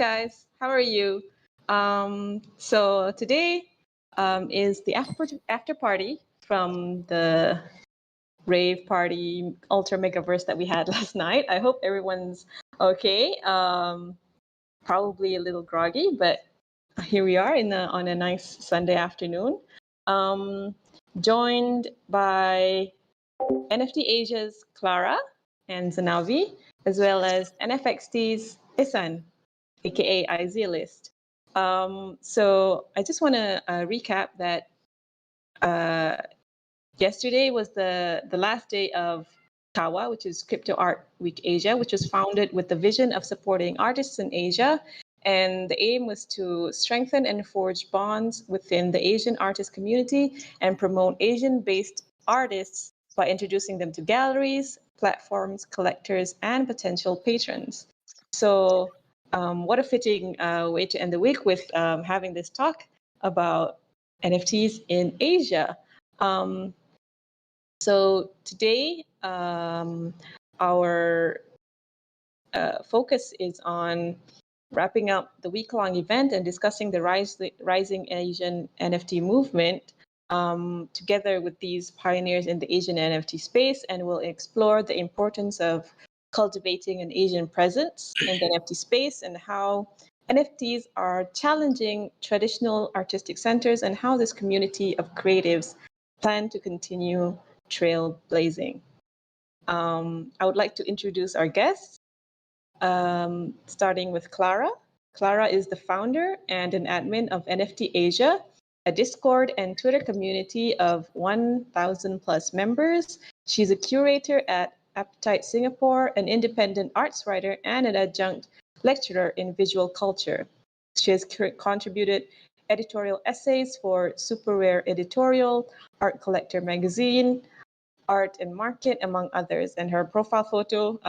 guys. How are you? So today is the after party from the rave party ultra megaverse that we had last night. I hope everyone's okay. Probably a little groggy, but here we are on a nice Sunday afternoon. Joined by NFT Asia's Clara and Zenavi, as well as NFXT's Isan, aka Izealist. So I just want to recap that yesterday was the last day of CAWA, which is Crypto Art Week Asia, which was founded with the vision of supporting artists in Asia. And the aim was to strengthen and forge bonds within the Asian artist community and promote Asian-based artists by introducing them to galleries, platforms, collectors, and potential patrons. So what a fitting way to end the week with having this talk about NFTs in Asia. So today, our focus is on wrapping up the week-long event and discussing the rising Asian NFT movement together with these pioneers in the Asian NFT space, and we'll explore the importance of cultivating an Asian presence in the NFT space and how NFTs are challenging traditional artistic centers and how this community of creatives plan to continue trailblazing. I would like to introduce our guests, starting with Clara. Clara is the founder and an admin of NFT Asia, a Discord and Twitter community of 1,000 plus members. She's a curator at Appetite Singapore, an independent arts writer, and an adjunct lecturer in visual culture. She has contributed editorial essays for Super Rare Editorial, Art Collector Magazine, Art and Market, among others. And her profile photo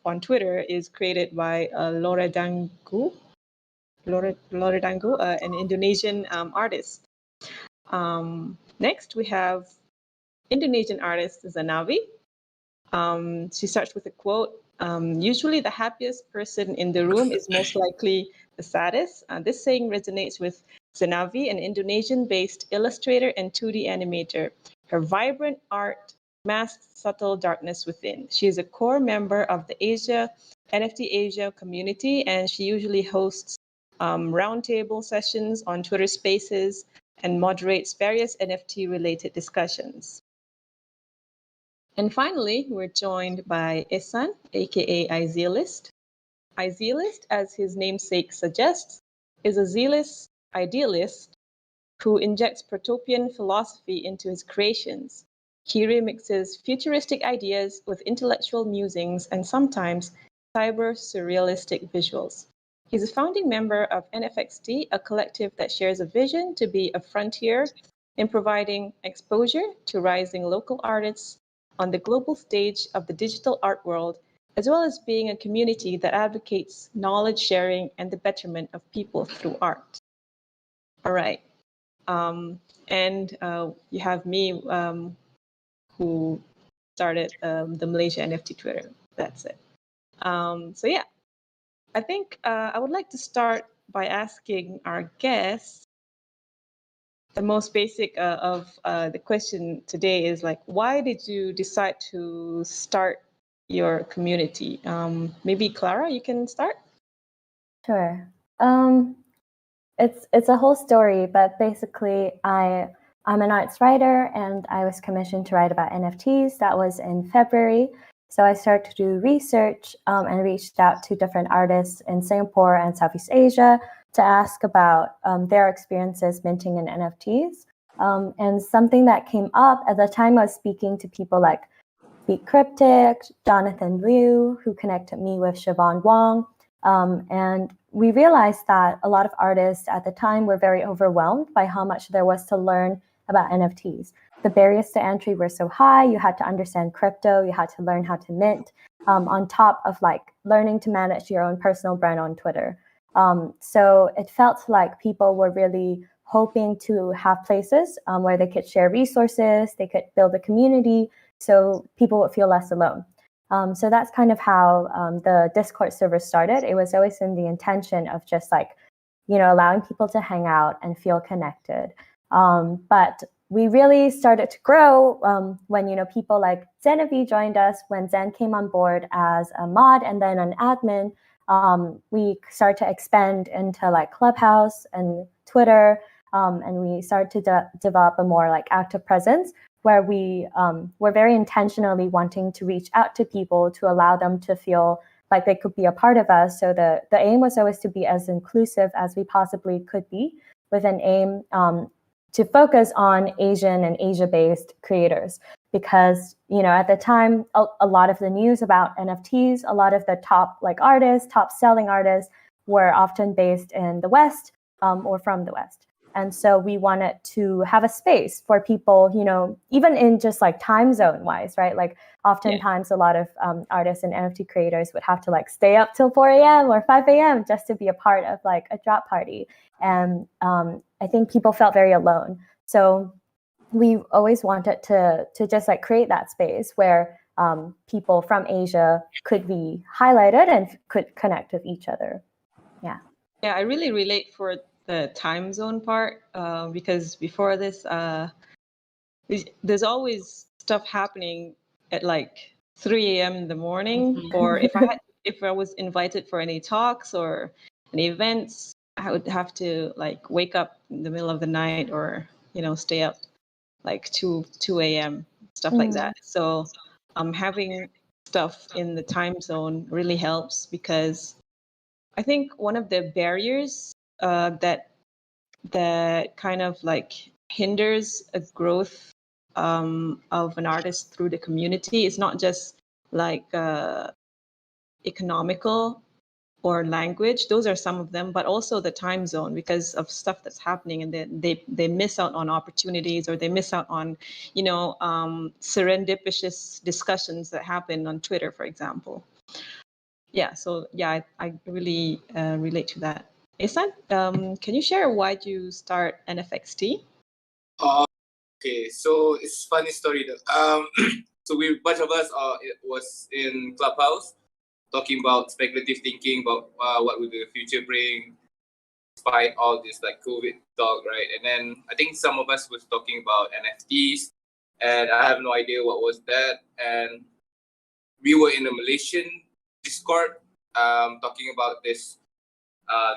on Twitter is created by Laura Dangu, an Indonesian artist. Next, we have Indonesian artist Zenavi. She starts with a quote, usually the happiest person in the room is most likely the saddest. This saying resonates with Zenavi, an Indonesian-based illustrator and 2D animator. Her vibrant art masks subtle darkness within. She is a core member of the NFT Asia community, and she usually hosts roundtable sessions on Twitter Spaces and moderates various NFT-related discussions. And finally, we're joined by Isan, aka Izealist. Izealist, as his namesake suggests, is a zealous idealist who injects protopian philosophy into his creations. He remixes futuristic ideas with intellectual musings and sometimes cyber-surrealistic visuals. He's a founding member of NFXT, a collective that shares a vision to be a frontier in providing exposure to rising local artists on the global stage of the digital art world, as well as being a community that advocates knowledge sharing and the betterment of people through art. All right. And you have me, who started the Malaysia NFT Twitter. That's it. So yeah, I think I would like to start by asking our guests, the most basic of the question today is like, why did you decide to start your community? Maybe Clara, you can start. Sure. It's a whole story, but basically I'm an arts writer and I was commissioned to write about NFTs. That was in February. So I started to do research and reached out to different artists in Singapore and Southeast Asia to ask about their experiences minting in NFTs. And something that came up at the time, I was speaking to people like Beat Cryptic, Jonathan Liu, who connected me with Siobhan Wong. And we realized that a lot of artists at the time were very overwhelmed by how much there was to learn about NFTs. The barriers to entry were so high. You had to understand crypto. You had to learn how to mint, on top of like learning to manage your own personal brand on Twitter. So it felt like people were really hoping to have places where they could share resources, they could build a community, so people would feel less alone. So that's kind of how the Discord server started. It was always in the intention of just like, allowing people to hang out and feel connected. But we really started to grow when, people like Zenavi joined us, when Zen came on board as a mod and then an admin. We started to expand into like Clubhouse and Twitter, and we started to develop a more like active presence where we were very intentionally wanting to reach out to people to allow them to feel like they could be a part of us. So the aim was always to be as inclusive as we possibly could be, with an aim to focus on Asian and Asia-based creators. Because, at the time, a lot of the news about NFTs, a lot of the top artists, top selling artists were often based in the West or from the West. And so we wanted to have a space for people, even in just like time zone wise, right? Like oftentimes a lot of artists and NFT creators would have to like stay up till 4 a.m. or 5 a.m. just to be a part of like a drop party. And I think people felt very alone. So we always wanted to just like create that space where people from Asia could be highlighted and could connect with each other. Yeah. Yeah, I really relate for the time zone part because before this, there's always stuff happening at like 3 a.m. in the morning, or if I was invited for any talks or any events, I would have to like wake up in the middle of the night or stay up like 2 a.m. stuff like that. So having stuff in the time zone really helps, because I think one of the barriers that kind of like hinders a growth of an artist through the community is not just like economical or language. Those are some of them, but also the time zone, because of stuff that's happening, and they miss out on opportunities, or they miss out on serendipitous discussions that happen on Twitter, for example. Yeah, so yeah, I really relate to that. Ihsan, can you share why you start NFXT? Okay, so it's a funny story though. So we bunch of us it was in Clubhouse talking about speculative thinking about what will the future bring, despite all this like COVID talk, right? And then I think some of us was talking about NFTs, and I have no idea what was that. And we were in a Malaysian Discord talking about this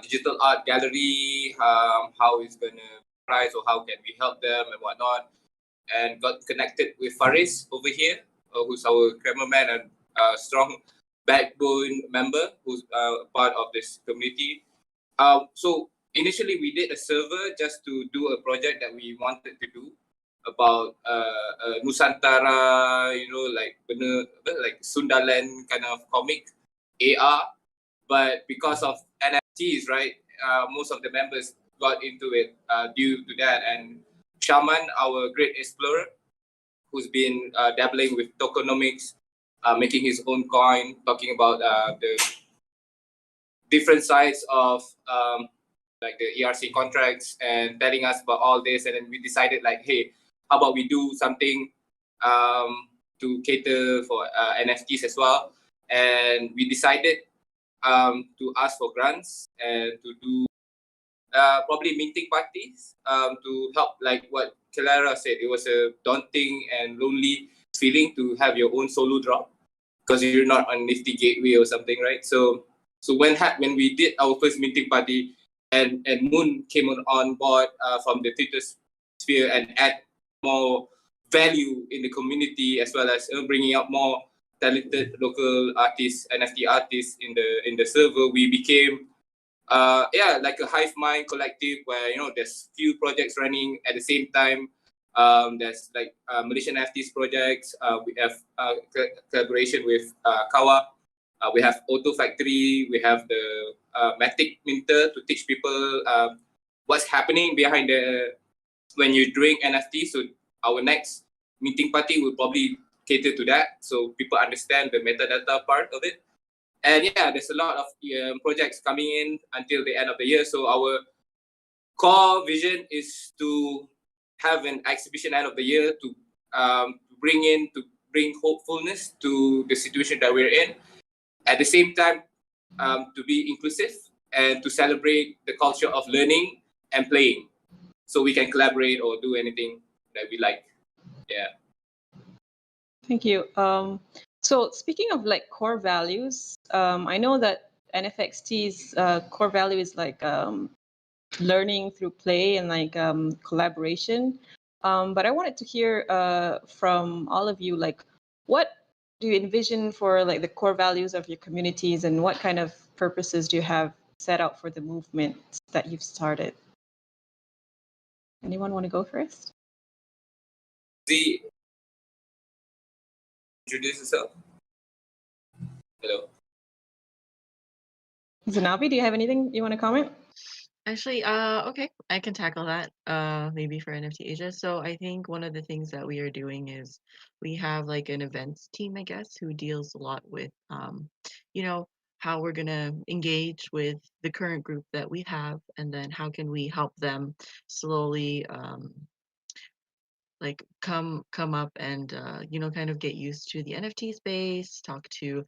digital art gallery, how it's gonna price or how can we help them and whatnot, and got connected with Faris over here, who's our cameraman and strong backbone member who's part of this community. So initially we did a server just to do a project that we wanted to do about Nusantara, like like Sundaland kind of comic AR. But because of NFTs, right, most of the members got into it due to that. And Shaman, our great explorer, who's been dabbling with tokenomics, making his own coin, talking about the different sides of like the ERC contracts and telling us about all this. And then we decided like, hey, how about we do something to cater for NFTs as well. And we decided to ask for grants and to do probably minting parties to help, like what Clara said. It was a daunting and lonely feeling to have your own solo drop because you're not on Nifty Gateway or something, right? So when we did our first minting party and Moon came on board from the Twitter sphere and add more value in the community, as well as bringing up more talented local artists, NFT artists in the server, we became like a hive mind collective where there's few projects running at the same time. There's like MalaysiaNFT's projects. We have collaboration with CAWA. We have Auto Factory. We have the Matic Minter to teach people what's happening behind when you're doing NFT. So our next meeting party will probably cater to that, so people understand the metadata part of it. And yeah, there's a lot of projects coming in until the end of the year. So our core vision is to have an exhibition end of the year to bring bring hopefulness to the situation that we're in. At the same time, to be inclusive and to celebrate the culture of learning and playing, so we can collaborate or do anything that we like. Yeah. Thank you. So speaking of like core values, I know that NFXT's core value is like learning through play and like collaboration. But I wanted to hear from all of you, like, what do you envision for like the core values of your communities, and what kind of purposes do you have set out for the movement that you've started? Anyone want to go first? Z, introduce yourself. Hello. Zenavi, do you have anything you want to comment? Actually, okay, I can tackle that, maybe for NFT Asia. So I think one of the things that we are doing is we have like an events team, I guess, who deals a lot with, you know, how we're gonna engage with the current group that we have, and then how can we help them slowly, like come up and kind of get used to the NFT space, talk to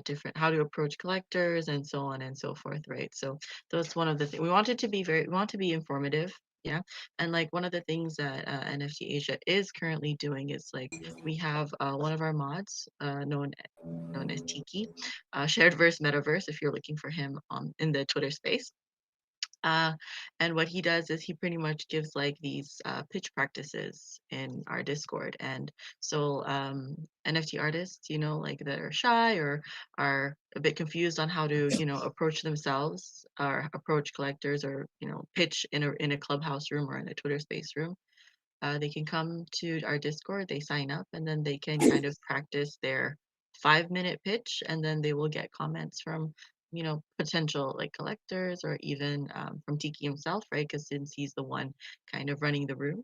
different how to approach collectors and so on and so forth, right? So that's one of the things we want it to be we want to be informative. Yeah. And like one of the things that NFT Asia is currently doing is like we have one of our mods known as Tiki, shared verse metaverse if you're looking for him on in the Twitter space. Uh, and what he does is he pretty much gives like these pitch practices in our Discord. And so NFT artists, like that are shy or are a bit confused on how to, approach themselves or approach collectors or, pitch in a clubhouse room or in a Twitter space room. They can come to our Discord, they sign up, and then they can kind of practice their 5-minute pitch, and then they will get comments from, potential like collectors or even from Tiki himself, right? Because since he's the one kind of running the room.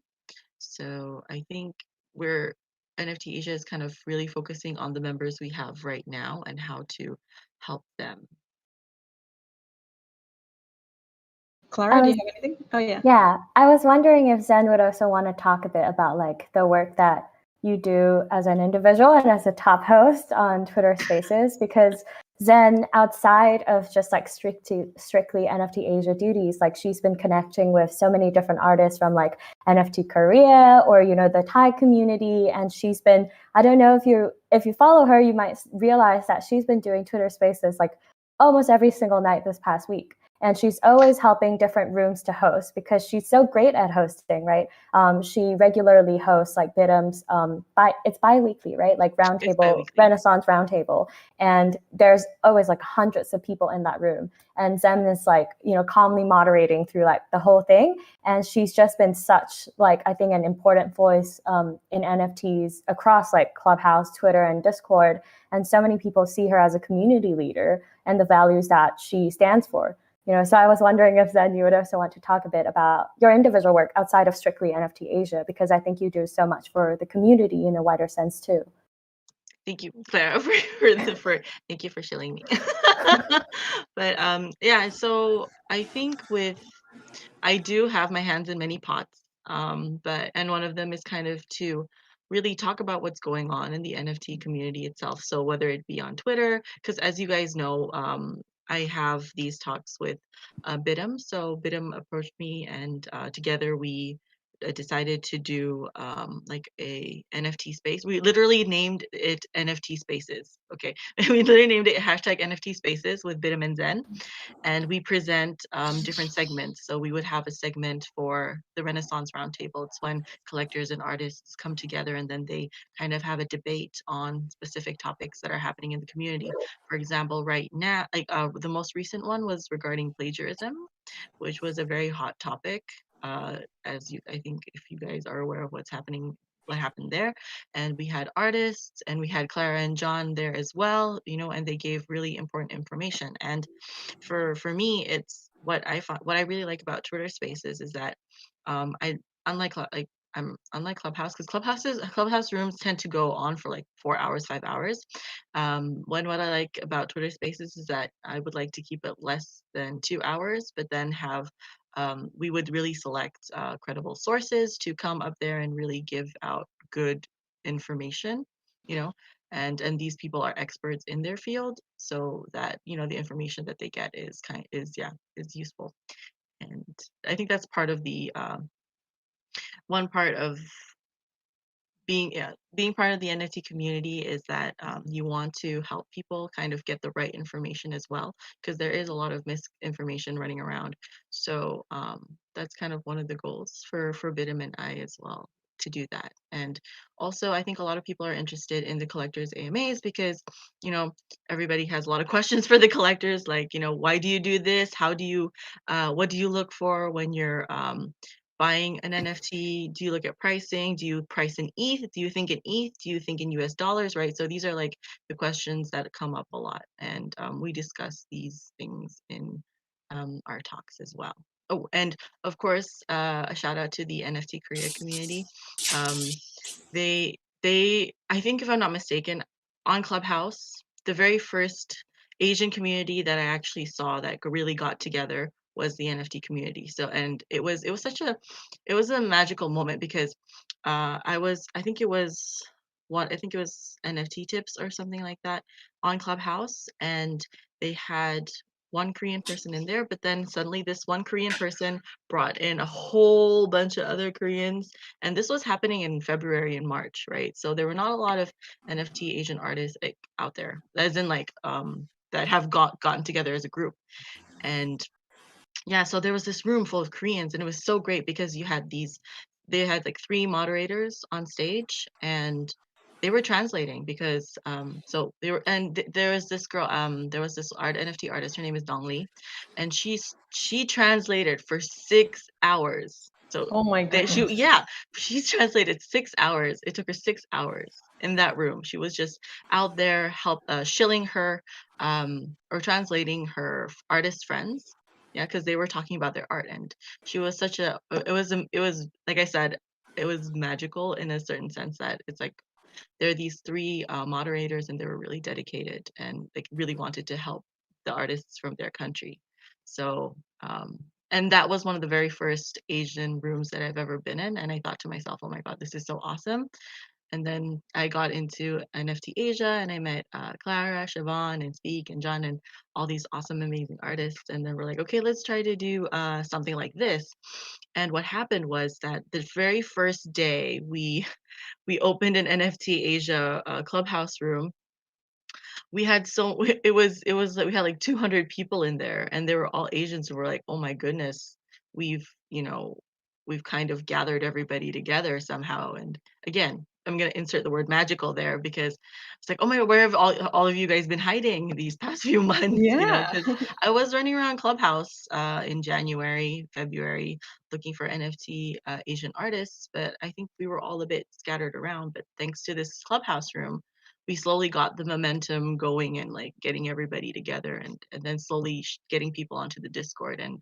So I think we're NFT Asia is kind of really focusing on the members we have right now and how to help them. Clara, do you have anything? Oh, yeah. Yeah, I was wondering if Zen would also want to talk a bit about like the work that you do as an individual and as a top host on Twitter Spaces, because Zen, outside of just like strictly NFT Asia duties, like she's been connecting with so many different artists from like NFT Korea or the Thai community, and she's been, I don't know if you follow her, you might realize that she's been doing Twitter Spaces like almost every single night this past week. And she's always helping different rooms to host because she's so great at hosting, right? She regularly hosts like Bidum's, it's bi-weekly, right? Like roundtable, Renaissance roundtable. And there's always like hundreds of people in that room. And Zen is like, calmly moderating through like the whole thing. And she's just been such like, I think an important voice in NFTs across like Clubhouse, Twitter, and Discord. And so many people see her as a community leader and the values that she stands for. So I was wondering if Zen, you would also want to talk a bit about your individual work outside of strictly NFT Asia, because I think you do so much for the community in a wider sense too. Thank you, Clara, for thank you for shilling me. But yeah, so I think I do have my hands in many pots, and one of them is kind of to really talk about what's going on in the NFT community itself. So whether it be on Twitter, because as you guys know, I have these talks with Bidum. So Bidum approached me, and together we decided to do like a NFT space. We literally named it NFT Spaces. Okay, we literally named it hashtag NFT Spaces with Bidum and Zen, and we present different segments. So we would have a segment for the Renaissance Roundtable. It's when collectors and artists come together and then they kind of have a debate on specific topics that are happening in the community. For example, right now, like the most recent one was regarding plagiarism, which was a very hot topic. I think if you guys are aware of what happened there. And we had artists and we had Clara and John there as well, and they gave really important information. And for me, it's what I really like about Twitter Spaces is that I unlike Clubhouse, because Clubhouse rooms tend to go on for like 4 hours, 5 hours. What I like about Twitter Spaces is that I would like to keep it less than 2 hours, but then have we would really select credible sources to come up there and really give out good information. and these people are experts in their field, so that the information that they get is useful. And I think that's part of the one part of being part of the NFT community, is that you want to help people kind of get the right information as well, because there is a lot of misinformation running around. So that's kind of one of the goals for Bidem and I as well, to do that. And also, I think a lot of people are interested in the collectors AMAs, because everybody has a lot of questions for the collectors, like why do you do this? How do you what do you look for when you're buying an NFT? Do you look at pricing? Do you price in ETH? Do you think in ETH? Do you think in US dollars, right? So these are like the questions that come up a lot. And we discuss these things in our talks as well. Oh, and of course, a shout out to the NFT Korea community. I think, if I'm not mistaken, on Clubhouse, the very first Asian community that I actually saw that really got together was the NFT community. So, and it was a magical moment, because I think it was NFT tips or something like that on Clubhouse, and they had one Korean person in there, but then suddenly this one Korean person brought in a whole bunch of other Koreans, and this was happening in February and March, right? So there were not a lot of NFT Asian artists out there, as in like that have gotten together as a group. And yeah, so there was this room full of Koreans, and it was so great because they had like 3 moderators on stage, and they were translating, because so they were, and there was this girl, there was this NFT artist, her name is Dong Lee, and she translated for 6 hours. So Oh my goodness. she translated 6 hours. It took her 6 hours in that room. She was just out there shilling her or translating her artist friends. Yeah, because they were talking about their art, and she was it was like I said, it was magical in a certain sense, that it's like there are these 3 moderators, and they were really dedicated, and like really wanted to help the artists from their country. So and that was one of the very first Asian rooms that I've ever been in, and I thought to myself, oh my god, this is so awesome. And then I got into NFT Asia, and I met Clara, Siobhan, and Speak, and John, and all these awesome, amazing artists. And then we're like, okay, let's try to do something like this. And what happened was that the very first day we opened an NFT Asia clubhouse room, we had it was like we had like 200 people in there, and they were all Asians who were like, oh my goodness, we've you know we've kind of gathered everybody together somehow. And again, I'm going to insert the word magical there, because it's like, oh my god, where have all of you guys been hiding these past few months? Yeah. Because I was running around Clubhouse in January, February, looking for NFT Asian artists, but I think we were all a bit scattered around. But thanks to this Clubhouse room, we slowly got the momentum going, and like getting everybody together, and then slowly getting people onto the Discord. And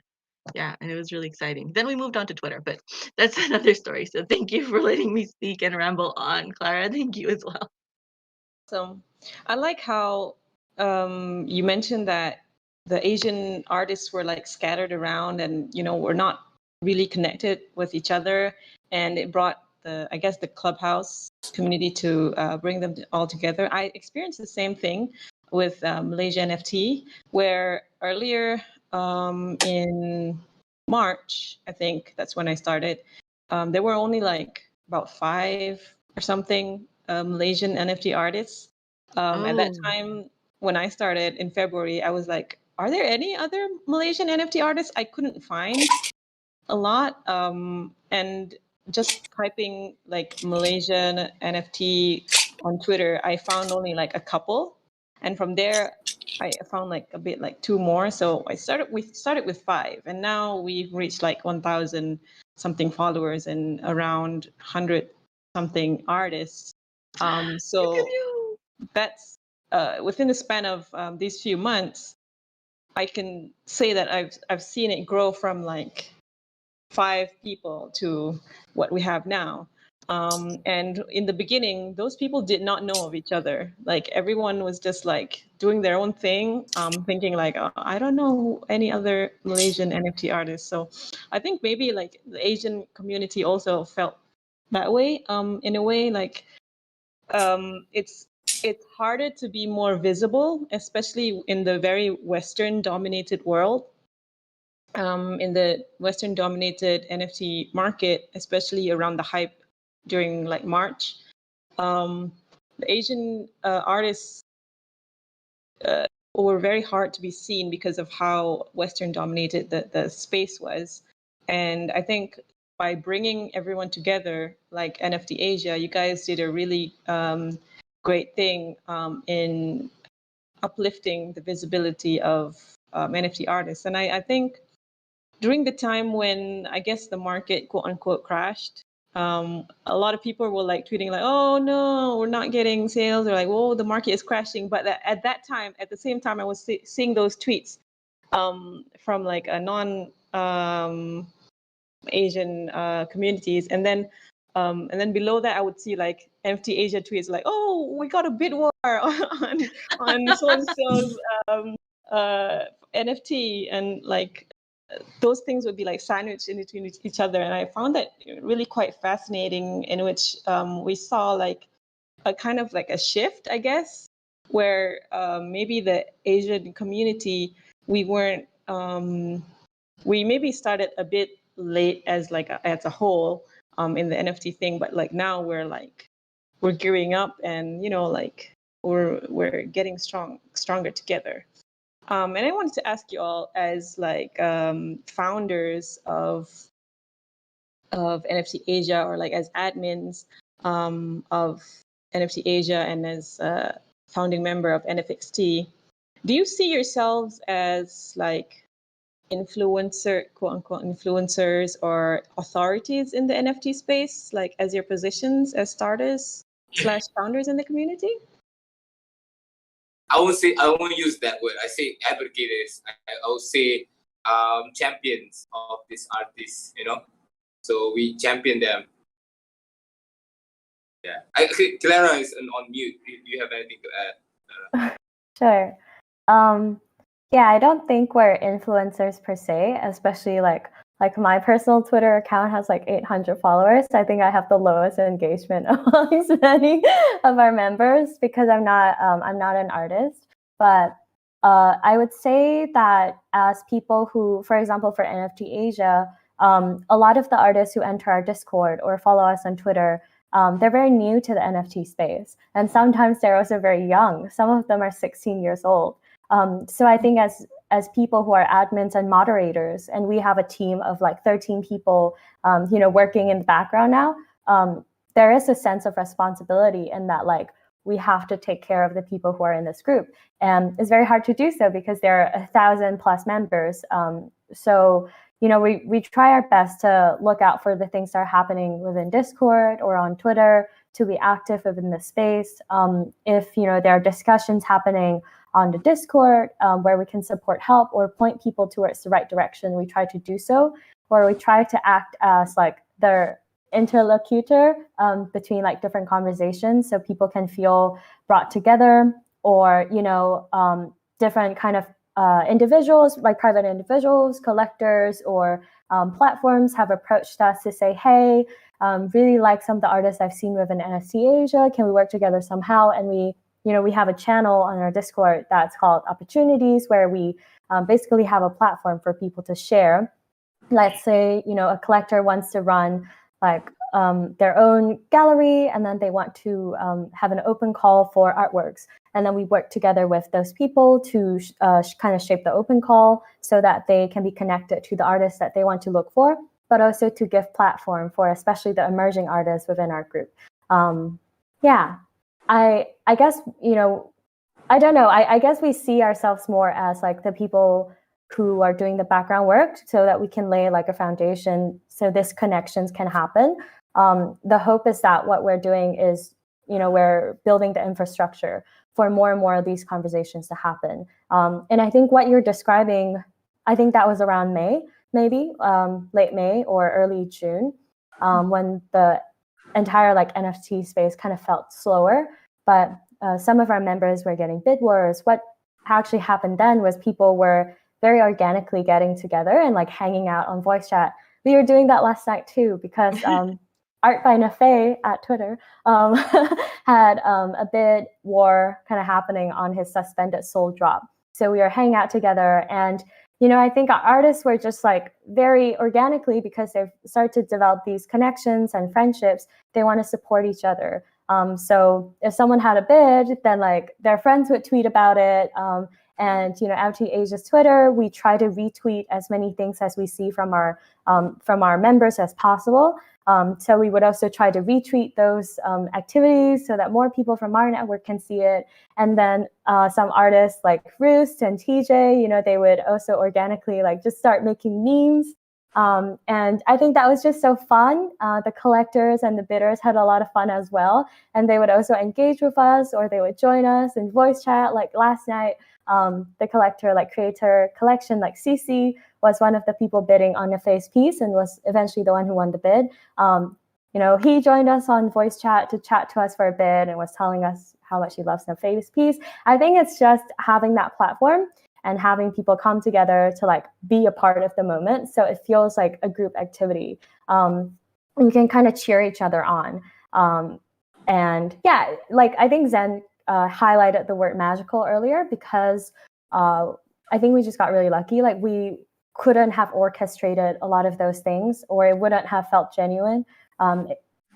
yeah, and it was really exciting. Then we moved on to Twitter, but that's another story. So thank you for letting me speak and ramble on, Clara. Thank you as well. So I like how you mentioned that the Asian artists were like scattered around, and were not really connected with each other, and it brought the Clubhouse community to bring them all together. I experienced the same thing with Malaysia NFT, where earlier in March, I think that's when I started. There were only like about 5 or something Malaysian NFT artists. At that Oh, time, when I started in February, I was like, are there any other Malaysian NFT artists? I couldn't find a lot. And just typing like Malaysian NFT on Twitter, I found only like a couple. And from there, I found like a bit like 2 more. So we started with 5, and now we've reached like 1,000 something followers and around 100 something artists. look at So you. that's within the span of these few months, I can say that I've seen it grow from like 5 people to what we have now. And in the beginning, those people did not know of each other. Like everyone was just like doing their own thing, thinking like, oh, I don't know any other Malaysian NFT artists. So I think maybe like the Asian community also felt that way, in a way, like it's harder to be more visible, especially in the very Western dominated world. In the Western dominated NFT market, especially around the hype during like March, the Asian artists were very hard to be seen because of how Western dominated the space was. And I think by bringing everyone together, like NFT Asia, you guys did a really great thing in uplifting the visibility of NFT artists. And I think during the time when I guess the market quote unquote crashed, a lot of people were like tweeting like, "Oh no, we're not getting sales," or like, "Whoa, the market is crashing." But at that time, at the same time, I was seeing those tweets from like a non Asian communities, and then below that, I would see like NFT Asia tweets like, "Oh, we got a bid war on so and so's NFT," and like those things would be like sandwiched in between each other. And I found that really quite fascinating, in which we saw like a kind of like a shift, I guess, where maybe the Asian community, we weren't, we maybe started a bit late as like as a whole in the NFT thing, but like now we're gearing up, and like we're getting stronger together. And I wanted to ask you all, as like founders of NFT Asia, or like as admins of NFT Asia, and as a founding member of NFXT, do you see yourselves as like quote unquote influencers, or authorities in the NFT space, like as your positions as starters / founders in the community? I won't use that word. I say advocates. I would say champions of these artists. So we champion them. Yeah. Clara is on mute. Do you have anything to add? Sure. Yeah, I don't think we're influencers per se, especially like my personal Twitter account has like 800 followers. I think I have the lowest engagement amongst many of our members because I'm not an artist. But I would say that as people who, for example, for NFT Asia, a lot of the artists who enter our Discord or follow us on Twitter, they're very new to the NFT space. And sometimes they're also very young. Some of them are 16 years old. So I think as people who are admins and moderators, and we have a team of like 13 people, working in the background now, there is a sense of responsibility in that, like, we have to take care of the people who are in this group. And it's very hard to do so because there are 1,000+ members. So, we try our best to look out for the things that are happening within Discord or on Twitter, to be active within the space. If, there are discussions happening on the Discord where we can support help or point people towards the right direction, we try to do so, or we try to act as like their interlocutor between like different conversations, so people can feel brought together, or different kind of individuals, like private individuals, collectors, or platforms have approached us to say, hey, really like some of the artists I've seen within NFT Asia, can we work together somehow? And we have a channel on our Discord that's called Opportunities, where we basically have a platform for people to share. Let's say, a collector wants to run like their own gallery, and then they want to have an open call for artworks. And then we work together with those people to kind of shape the open call so that they can be connected to the artists that they want to look for, but also to give platform for especially the emerging artists within our group. I guess, I don't know. I guess we see ourselves more as like the people who are doing the background work so that we can lay like a foundation so this connections can happen. The hope is that what we're doing is, we're building the infrastructure for more and more of these conversations to happen. And I think what you're describing, I think that was around May, maybe late May or early June, when the entire like NFT space kind of felt slower. But some of our members were getting bid wars. What actually happened then was people were very organically getting together and like hanging out on voice chat. We were doing that last night too, because Art by Nafe at Twitter had a bid war kind of happening on his suspended soul drop. So we were hanging out together, and I think our artists were just like very organically, because they've started to develop these connections and friendships. They want to support each other. So if someone had a bid, then like their friends would tweet about it. And NFT Asia's Twitter, we try to retweet as many things as we see from our members as possible. So we would also try to retweet those activities so that more people from our network can see it. And then some artists like Roost and TJ, they would also organically like just start making memes. And I think that was just so fun. The collectors and the bidders had a lot of fun as well. And they would also engage with us, or they would join us in voice chat. Like last night, the collector, like creator collection, like Cece, was one of the people bidding on Nafe's piece and was eventually the one who won the bid. He joined us on voice chat to chat to us for a bit and was telling us how much he loves Nafe's piece. I think it's just having that platform and having people come together to like be a part of the moment. So it feels like a group activity. You can kind of cheer each other on. And yeah, like I think Zen highlighted the word magical earlier, because I think we just got really lucky. Like we couldn't have orchestrated a lot of those things, or it wouldn't have felt genuine.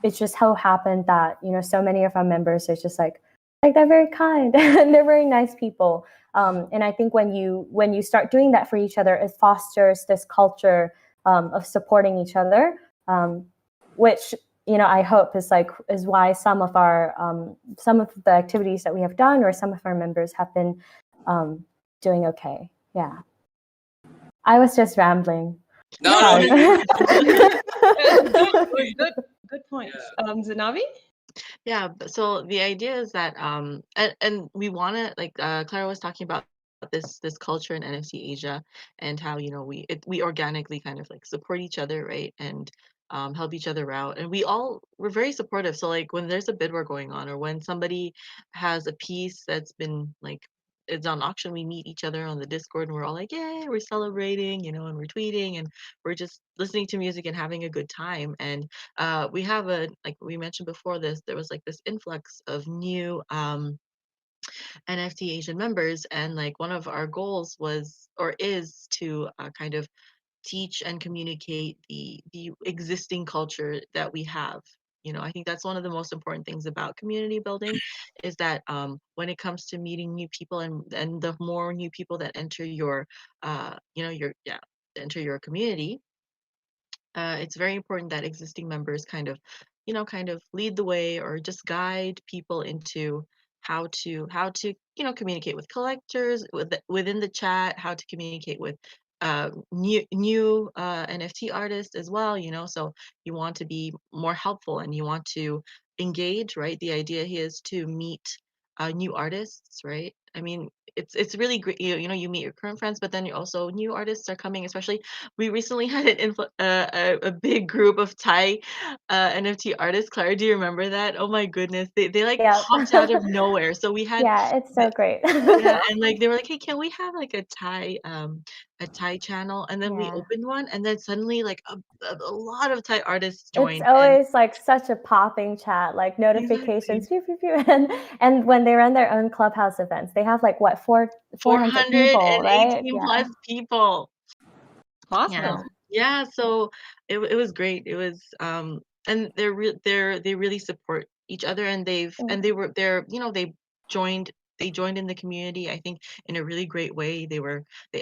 It just so happened that so many of our members are just like they're very kind and they're very nice people. And I think when you start doing that for each other, it fosters this culture of supporting each other, which I hope is why some of the activities that we have done, or some of our members have been doing okay. Yeah, I was just rambling. No. Good point. Zenavi? Yeah, so the idea is that and we want to, like Clara was talking about this culture in NFT Asia, and how we organically kind of like support each other, right? And help each other out, and we're very supportive. So like when there's a bid war going on, or when somebody has a piece that's been like it's on auction, we meet each other on the Discord, and we're all like, yeah, we're celebrating, and we're tweeting, and we're just listening to music and having a good time. And we have like we mentioned before this, there was like this influx of new NFT Asian members, and like one of our goals was, or is, to kind of teach and communicate the existing culture that we have. I think that's one of the most important things about community building, is that when it comes to meeting new people, and the more new people that enter your enter your community, it's very important that existing members kind of lead the way, or just guide people into how to communicate with collectors within the chat, how to communicate with new NFT artists as well. So you want to be more helpful, and you want to engage, right? The idea here is to meet new artists, right? I mean, it's really great. You meet your current friends, but then you also, new artists are coming. Especially, we recently had a big group of Thai NFT artists. Clara, do you remember that? Oh my goodness, they like popped out of nowhere. So we had it's so great. yeah, and like they were like, hey, can we have like a Thai channel? And then we opened one, and then suddenly like a lot of Thai artists joined. It's always like such a popping chat, like notifications, pew, pew, pew. And when they run their own Clubhouse events, they have like what, 400 people, right? Plus people. Awesome. Yeah. So it was great. It was and they really support each other, and they joined in the community, I think, in a really great way. They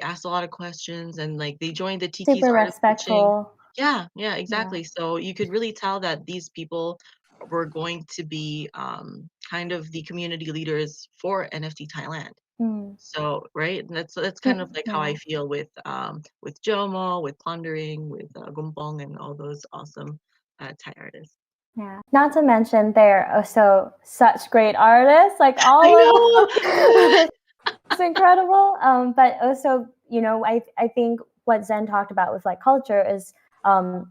asked a lot of questions, and like they joined the Tiki's Super artist pitching. respectful. Yeah, exactly. So you could really tell that these people were going to be kind of the community leaders for NFT Thailand. So right, and that's kind of like how I feel with Jomo, with Plundering, with Gumpong, and all those awesome Thai artists. Yeah, not to mention they're also such great artists, like all of them. It's incredible. But also, I think what Zen talked about with like culture is, I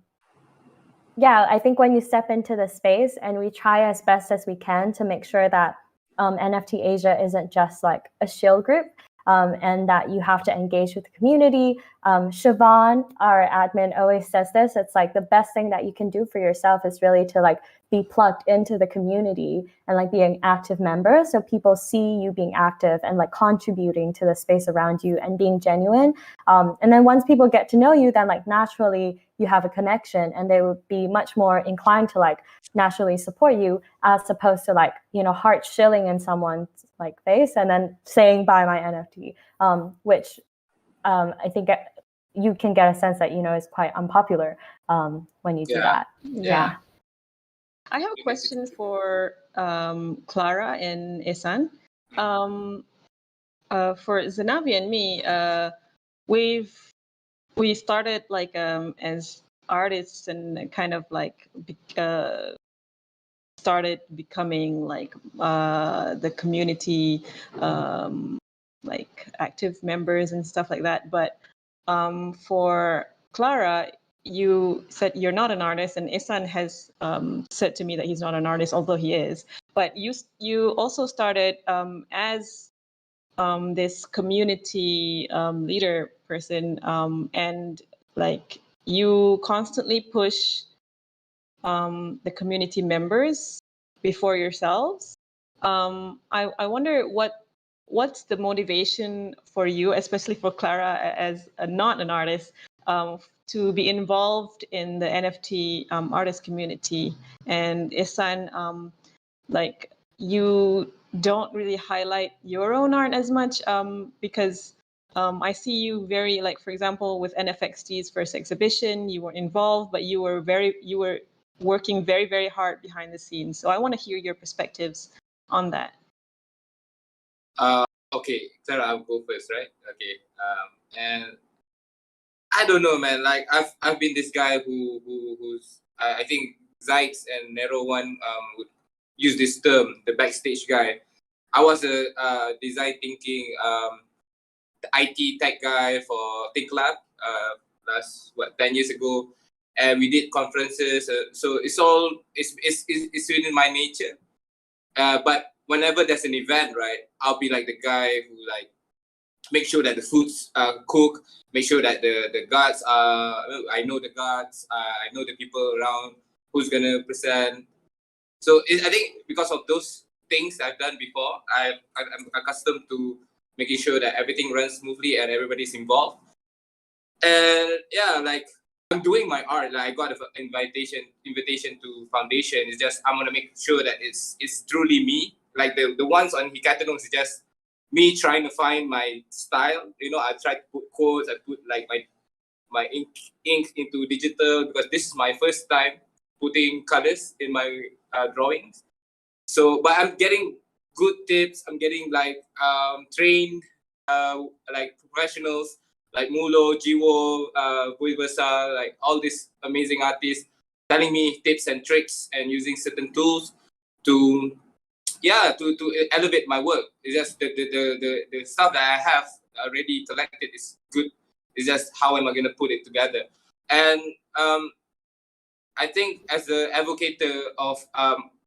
think when you step into the space, and we try as best as we can to make sure that NFT Asia isn't just like a shill group. and that you have to engage with the community. Siobhan, our admin, always says this. It's like the best thing that you can do for yourself is really to like be plugged into the community and like be an active member. So people see you being active and like contributing to the space around you and being genuine. And then once people get to know you, then like naturally you have a connection and they would be much more inclined to like naturally support you, as opposed to like, you know, heart shilling in someone's like face and then saying buy my NFT, which I think you can get a sense that, you know, is quite unpopular when you do that. Yeah. I have a question for Clara and Ihsan. For Zenavi and me, we started like as artists and kind of like started becoming like the community like active members and stuff like that. But for Clara, you said you're not an artist, and Ihsan has said to me that he's not an artist, although he is. But you also started as this community leader person, and like you constantly push the community members before yourselves. I wonder what's the motivation for you, especially for Clara as not an artist, to be involved in the NFT artist community. And Ihsan, like you don't really highlight your own art as much because I see you very, like, for example, with NFXT's first exhibition, you were involved, but you were working very, very hard behind the scenes. So I want to hear your perspectives on that. Okay, Clara, I'll go first, right? Okay. And I don't know, man. Like I've been this guy who's I think Zykes and Nero One would use this term, the backstage guy. I was a design thinking the IT tech guy for Think Lab last 10 years ago, and we did conferences. So it's within my nature. But whenever there's an event, right, I'll be like the guy who like make sure that the food's cooked, make sure that the guards are. I know the guards. I know the people around who's gonna present. So I think because of those things I've done before, I'm accustomed to making sure that everything runs smoothly and everybody's involved. And yeah, like I'm doing my art. Like I got an invitation to foundation. It's just I'm gonna make sure that it's truly me. Like the ones on Hikatanos is just me trying to find my style. You know, I try to put quotes. I put like my ink into digital because this is my first time putting colors in my drawings. So, but I'm getting good tips. I'm getting like trained like professionals like Mulo, Jiwo, Buibasa, like all these amazing artists telling me tips and tricks and using certain tools to elevate my work. It's just the stuff that I have already collected is good. It's just how am I gonna put it together? And I think as an advocate of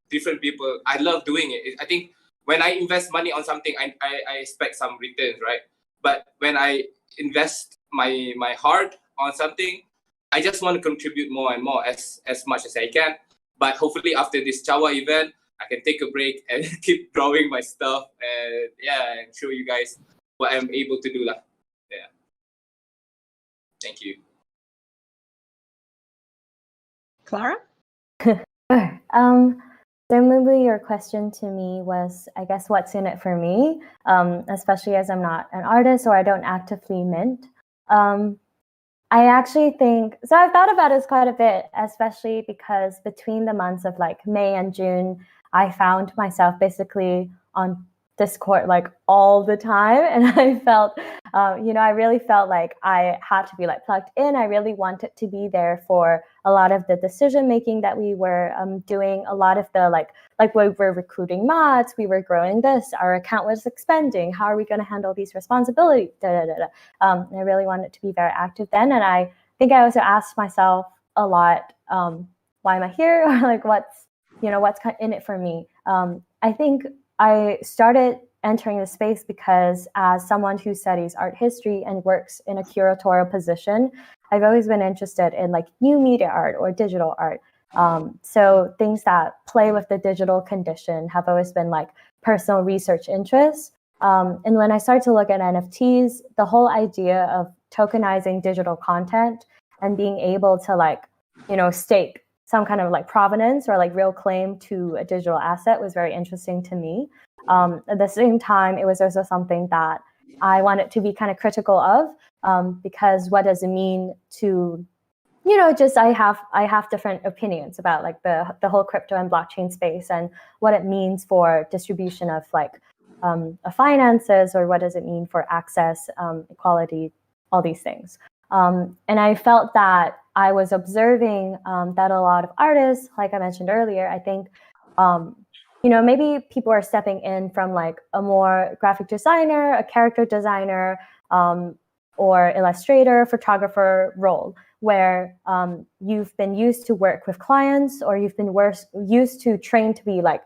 different people, I love doing it. I think when I invest money on something, I expect some returns, right? But when I invest my heart on something, I just want to contribute more and more as much as I can. But hopefully after this CAWA event, I can take a break and keep drawing my stuff and and show you guys what I'm able to do. Yeah. Thank you. Clara? So maybe your question to me was, I guess, what's in it for me, especially as I'm not an artist or I don't actively mint. I actually think, so I've thought about this quite a bit, especially because between the months of like May and June, I found myself basically on Discord like all the time. And I felt, I really felt like I had to be like plugged in. I really wanted to be there for a lot of the decision making that we were doing, a lot of the like we were recruiting mods, we were growing this, our account was expanding, how are we going to handle these responsibilities? I really wanted to be very active then. And I think I also asked myself a lot, why am I here? Or like what's in it for me? I think I started entering the space because as someone who studies art history and works in a curatorial position, I've always been interested in like new media art or digital art. So things that play with the digital condition have always been like personal research interests. And when I started to look at NFTs, the whole idea of tokenizing digital content and being able to like, stake some kind of like provenance or like real claim to a digital asset was very interesting to me. At the same time, it was also something that I wanted to be kind of critical of, because what does it mean to, just I have different opinions about like the whole crypto and blockchain space and what it means for distribution of like finances, or what does it mean for access, equality, all these things. And I felt that I was observing that a lot of artists, like I mentioned earlier, I think, maybe people are stepping in from like a more graphic designer, a character designer, or illustrator, photographer role, where you've been used to work with clients, or you've been used to train to be like,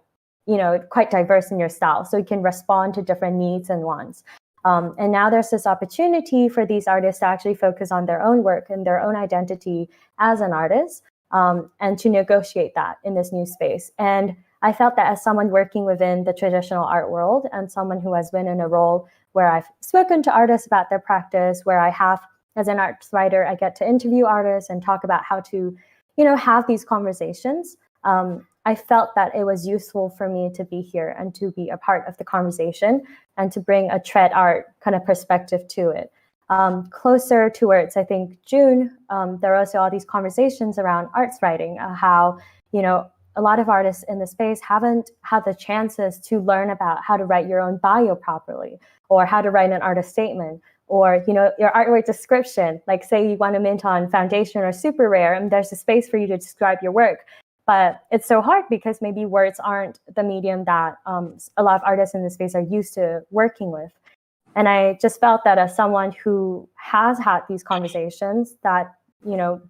quite diverse in your style, so you can respond to different needs and wants. And now there's this opportunity for these artists to actually focus on their own work and their own identity as an artist, and to negotiate that in this new space. And I felt that as someone working within the traditional art world and someone who has been in a role where I've spoken to artists about their practice, where I have, as an arts writer, I get to interview artists and talk about how to, have these conversations. I felt that it was useful for me to be here and to be a part of the conversation and to bring a trad art kind of perspective to it. Closer towards, I think, June, there are also all these conversations around arts writing, how, a lot of artists in the space haven't had the chances to learn about how to write your own bio properly, or how to write an artist statement, or, your artwork description. Like say you want to mint on Foundation or Super Rare, and there's a space for you to describe your work. But it's so hard because maybe words aren't the medium that a lot of artists in this space are used to working with. And I just felt that as someone who has had these conversations, that,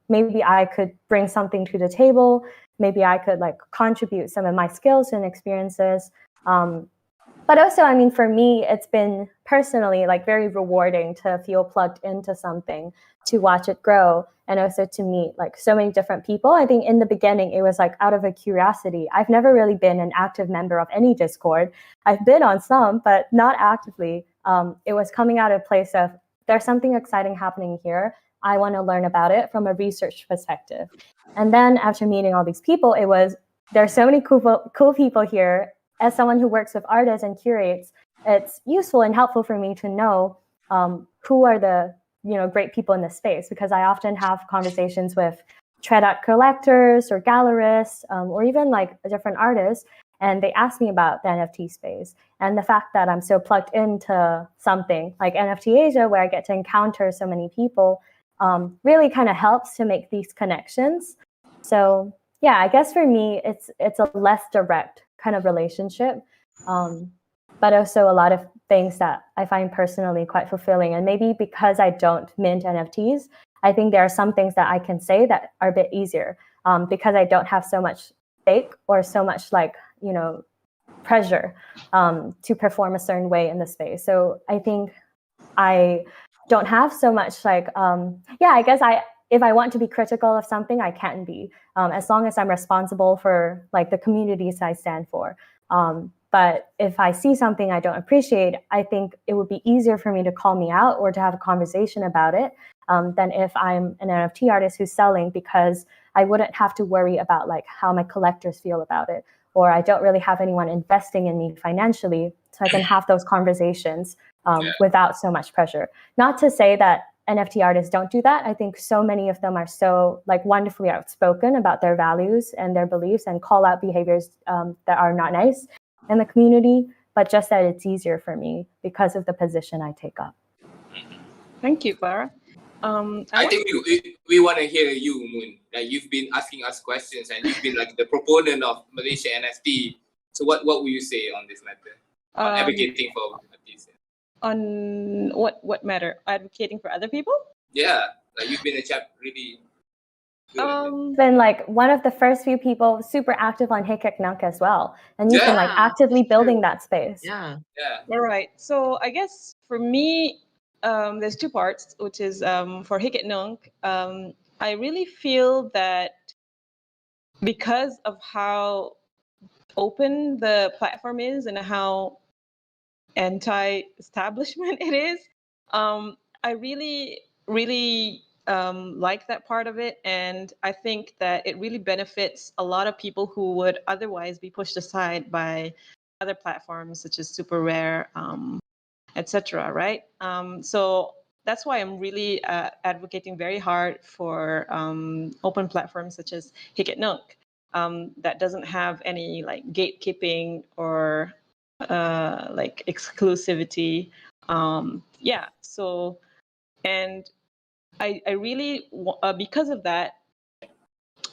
maybe I could bring something to the table. Maybe I could like contribute some of my skills and experiences. But also, I mean, for me, it's been personally like very rewarding to feel plugged into something, to watch it grow, and also to meet like so many different people. I think in the beginning, it was like out of a curiosity. I've never really been an active member of any Discord. I've been on some, but not actively. It was coming out of a place of, there's something exciting happening here. I want to learn about it from a research perspective. And then after meeting all these people, it was, there's so many cool people here. As someone who works with artists and curates, it's useful and helpful for me to know who are the great people in this space, because I often have conversations with trad art collectors or gallerists, or even like different artists, and they ask me about the NFT space. And the fact that I'm so plugged into something like NFT Asia, where I get to encounter so many people, really kind of helps to make these connections. So yeah, I guess for me, it's a less direct kind of relationship, but also a lot of things that I find personally quite fulfilling. And maybe because I don't mint NFTs, I think there are some things that I can say that are a bit easier, because I don't have so much stake or so much like, pressure to perform a certain way in the space. So I think I don't have so much like, I guess if I want to be critical of something, I can be, as long as I'm responsible for like the communities I stand for. But if I see something I don't appreciate, I think it would be easier for me to call me out or to have a conversation about it, than if I'm an NFT artist who's selling, because I wouldn't have to worry about like how my collectors feel about it, or I don't really have anyone investing in me financially, so I can have those conversations without so much pressure. Not to say that NFT artists don't do that. I think so many of them are so like wonderfully outspoken about their values and their beliefs and call out behaviors that are not nice in the community, but just that it's easier for me because of the position I take up. Thank you, Clara. I think we want to hear you, Moon. Like you've been asking us questions and you've been like the proponent of Malaysia NFT. So what will you say on this matter? On advocating for NFTs? On what matter? Advocating for other people? Yeah, like you've been a chap really. Been like one of the first few people super active on Hikik as well, and you've been like Yeah, actively building that space. yeah. All right. So I guess for me, there's two parts, which is for Hikit Nunk. I really feel that because of how open the platform is and how anti-establishment it is, I really like that part of it, and I think that it really benefits a lot of people who would otherwise be pushed aside by other platforms such as Super Rare, etc. Right? So that's why I'm really advocating very hard for open platforms such as Hikit Nook, that doesn't have any like gatekeeping or like exclusivity. Yeah. So, and I really because of that,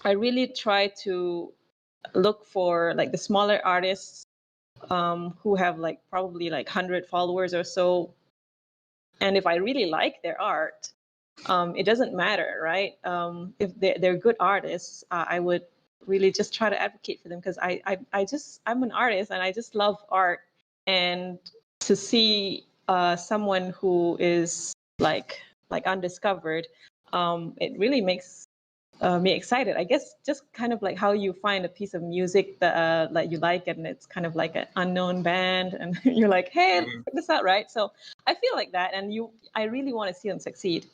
I really try to look for like the smaller artists who have like probably like 100 followers or so, and if I really like their art, it doesn't matter, right? If they're good artists, I would really just try to advocate for them because I'm an artist and I just love art, and to see someone who is like undiscovered, it really makes me excited. I guess just kind of like how you find a piece of music that you like, and it's kind of like an unknown band, and you're like, hey, check this out, right? So I feel like that, and I really want to see them succeed.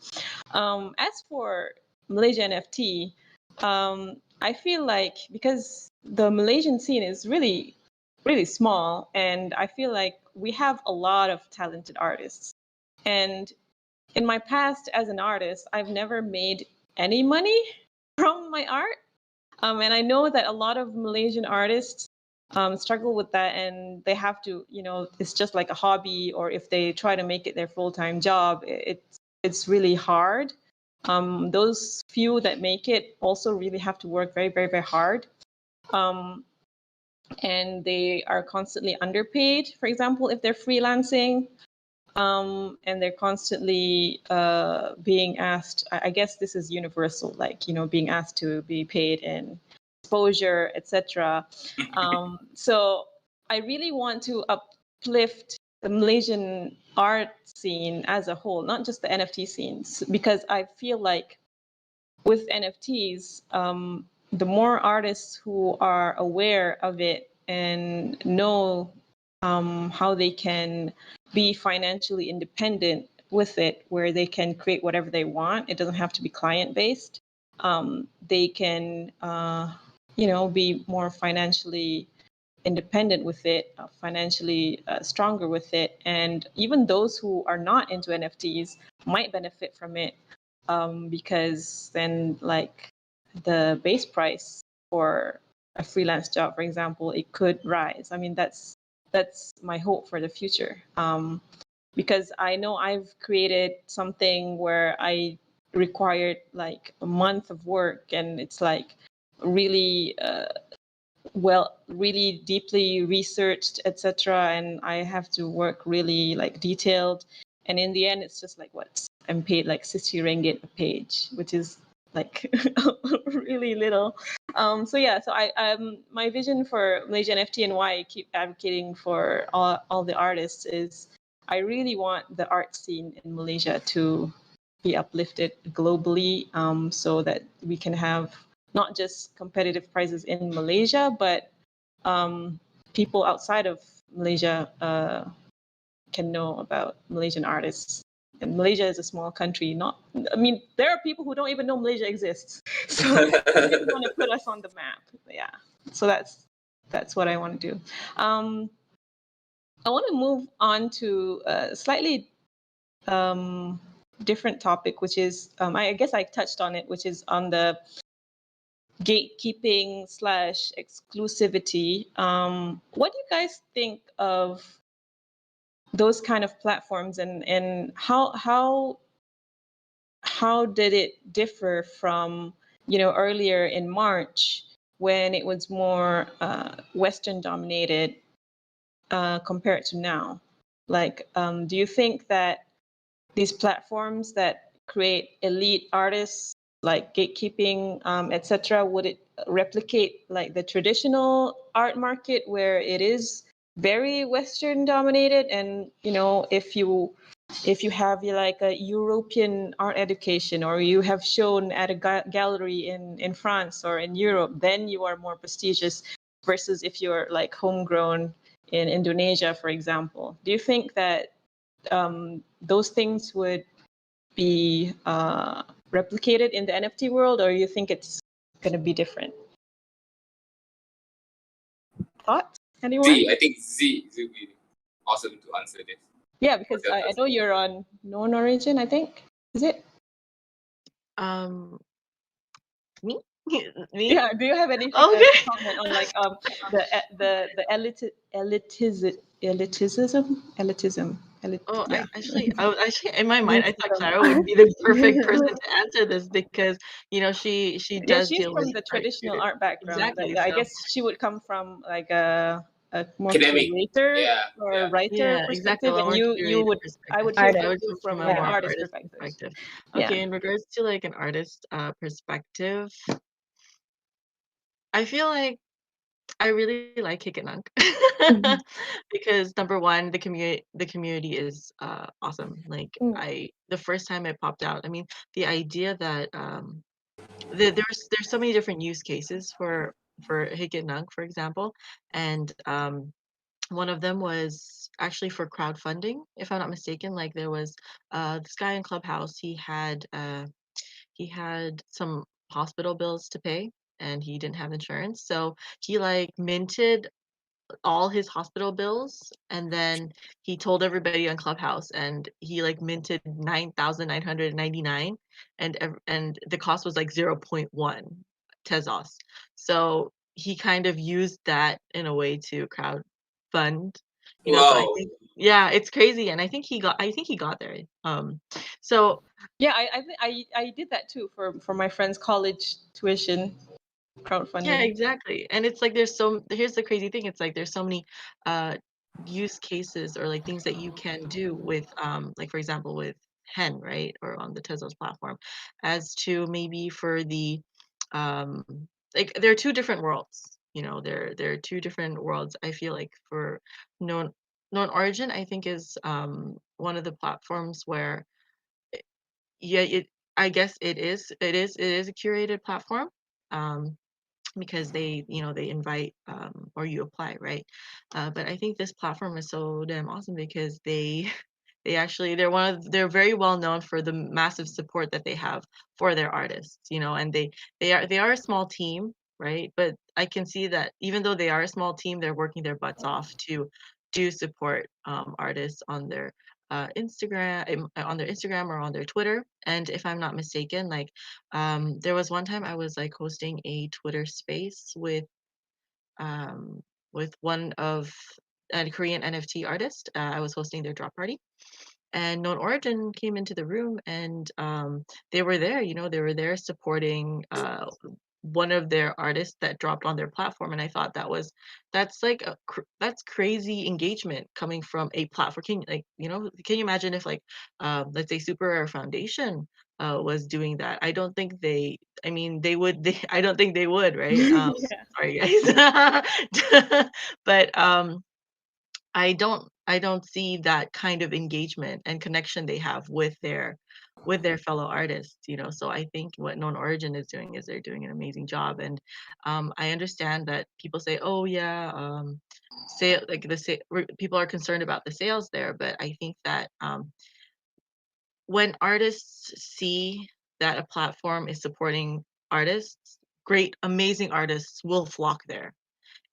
As for Malaysia NFT, I feel like because the Malaysian scene is really, really small, and I feel like we have a lot of talented artists. And in my past as an artist, I've never made any money from my art. And I know that a lot of Malaysian artists struggle with that, and they have to, it's just like a hobby, or if they try to make it their full-time job, it's really hard. Those few that make it also really have to work very, very, very hard. And they are constantly underpaid, for example, if they're freelancing. And they're constantly being asked, I guess this is universal, like, being asked to be paid in exposure, etc. So I really want to uplift the Malaysian art scene as a whole, not just the NFT scenes, because I feel like with NFTs, the more artists who are aware of it and know how they can be financially independent with it, where they can create whatever they want. It doesn't have to be client based. They can, be more financially independent with it, financially stronger with it. And even those who are not into NFTs might benefit from it, because then, like, the base price for a freelance job, for example, it could rise. I mean, that's my hope for the future, because I know I've created something where I required like a month of work, and it's like really really deeply researched, etc. And I have to work really like detailed, and in the end, it's just like I'm paid like 60 ringgit a page, which is like really little. So yeah, so my vision for Malaysia NFT and why I keep advocating for all the artists is I really want the art scene in Malaysia to be uplifted globally, so that we can have not just competitive prizes in Malaysia, but people outside of Malaysia can know about Malaysian artists. And Malaysia is a small country. There are people who don't even know Malaysia exists. So I really want to put us on the map. Yeah. So that's what I want to do. I want to move on to a slightly different topic, which is I guess I touched on it, which is on the gatekeeping / exclusivity. What do you guys think of those kind of platforms, and how did it differ from earlier in March when it was more Western dominated compared to now? Like, do you think that these platforms that create elite artists like gatekeeping, etc.? Would it replicate like the traditional art market where it is very Western dominated? And if you have like a European art education, or you have shown at a gallery in France or in Europe, then you are more prestigious, versus if you're like homegrown in Indonesia, for example. Do you think that those things would be replicated in the NFT world, or you think it's going to be different? Thoughts? Anyone? Z, I think Z will be awesome to answer this. Yeah, because I know you're on known origin, I think. Is it? Me? Me? Yeah. Do you have anything Okay. to comment on, like the elitism? Oh, Yeah. I was actually in my mind, I thought Clara would be the perfect person to answer this because she Yeah, does she's deal from with the art traditional too. art background. Exactly. I So guess she would come from like a more Academic. curator Yeah, or yeah. writer yeah, exactly. A perspective, lot and more you curated would, I perspective. would hear I from would you come from from a an more artist artist perspective. perspective. Yeah. Okay, in regards to like an artist perspective, I feel like I really like Hikenunk because number one, the community is awesome. Like the first time it popped out, I mean, the idea that there's so many different use cases for Hikenunk, for example, and one of them was actually for crowdfunding, if I'm not mistaken. Like there was this guy in Clubhouse. He had some hospital bills to pay, and he didn't have insurance, so he like minted all his hospital bills, and then he told everybody on Clubhouse, and he like minted 9,999, and the cost was like 0.1 Tezos. So he kind of used that in a way to crowd fund, so I Wow. think, yeah, it's crazy, and I think he got there. So Yeah, I did that too for my friend's college tuition yeah, crowdfunding. exactly. And it's like here's the crazy thing. It's like there's so many uh use cases or like things that you can do with like for example with Hen, right? Or on the Tezos platform, as to maybe for the um like there are two different worlds. There are two different worlds. I feel like for known known origin, I think is one of the platforms where yeah, I guess it is a curated platform. Um because they invite or you apply, right? But I think this platform is so damn awesome because they're very well known for the massive support that they have for their artists, and they are a small team, right? But I can see that even though they are a small team, they're working their butts off to do support artists on their Instagram or on their Twitter. And if I'm not mistaken, like there was one time I was like hosting a Twitter space um, with one of a Korean NFT artist. I was hosting their drop party, and Known Origin came into the room, and they were there. They were there supporting one of their artists that dropped on their platform, and I thought that's like that's crazy engagement coming from a platform. Can you imagine if like let's say Super Rare Foundation was doing that? I don't think I mean, they would. I don't think they would, right? Yeah. Sorry, guys. But I don't see that kind of engagement and connection they have with their fellow artists, so I think what Known Origin is doing is they're doing an amazing job. And I understand that people say, oh yeah, people are concerned about the sales there, but I think that when artists see that a platform is supporting artists, great amazing artists will flock there,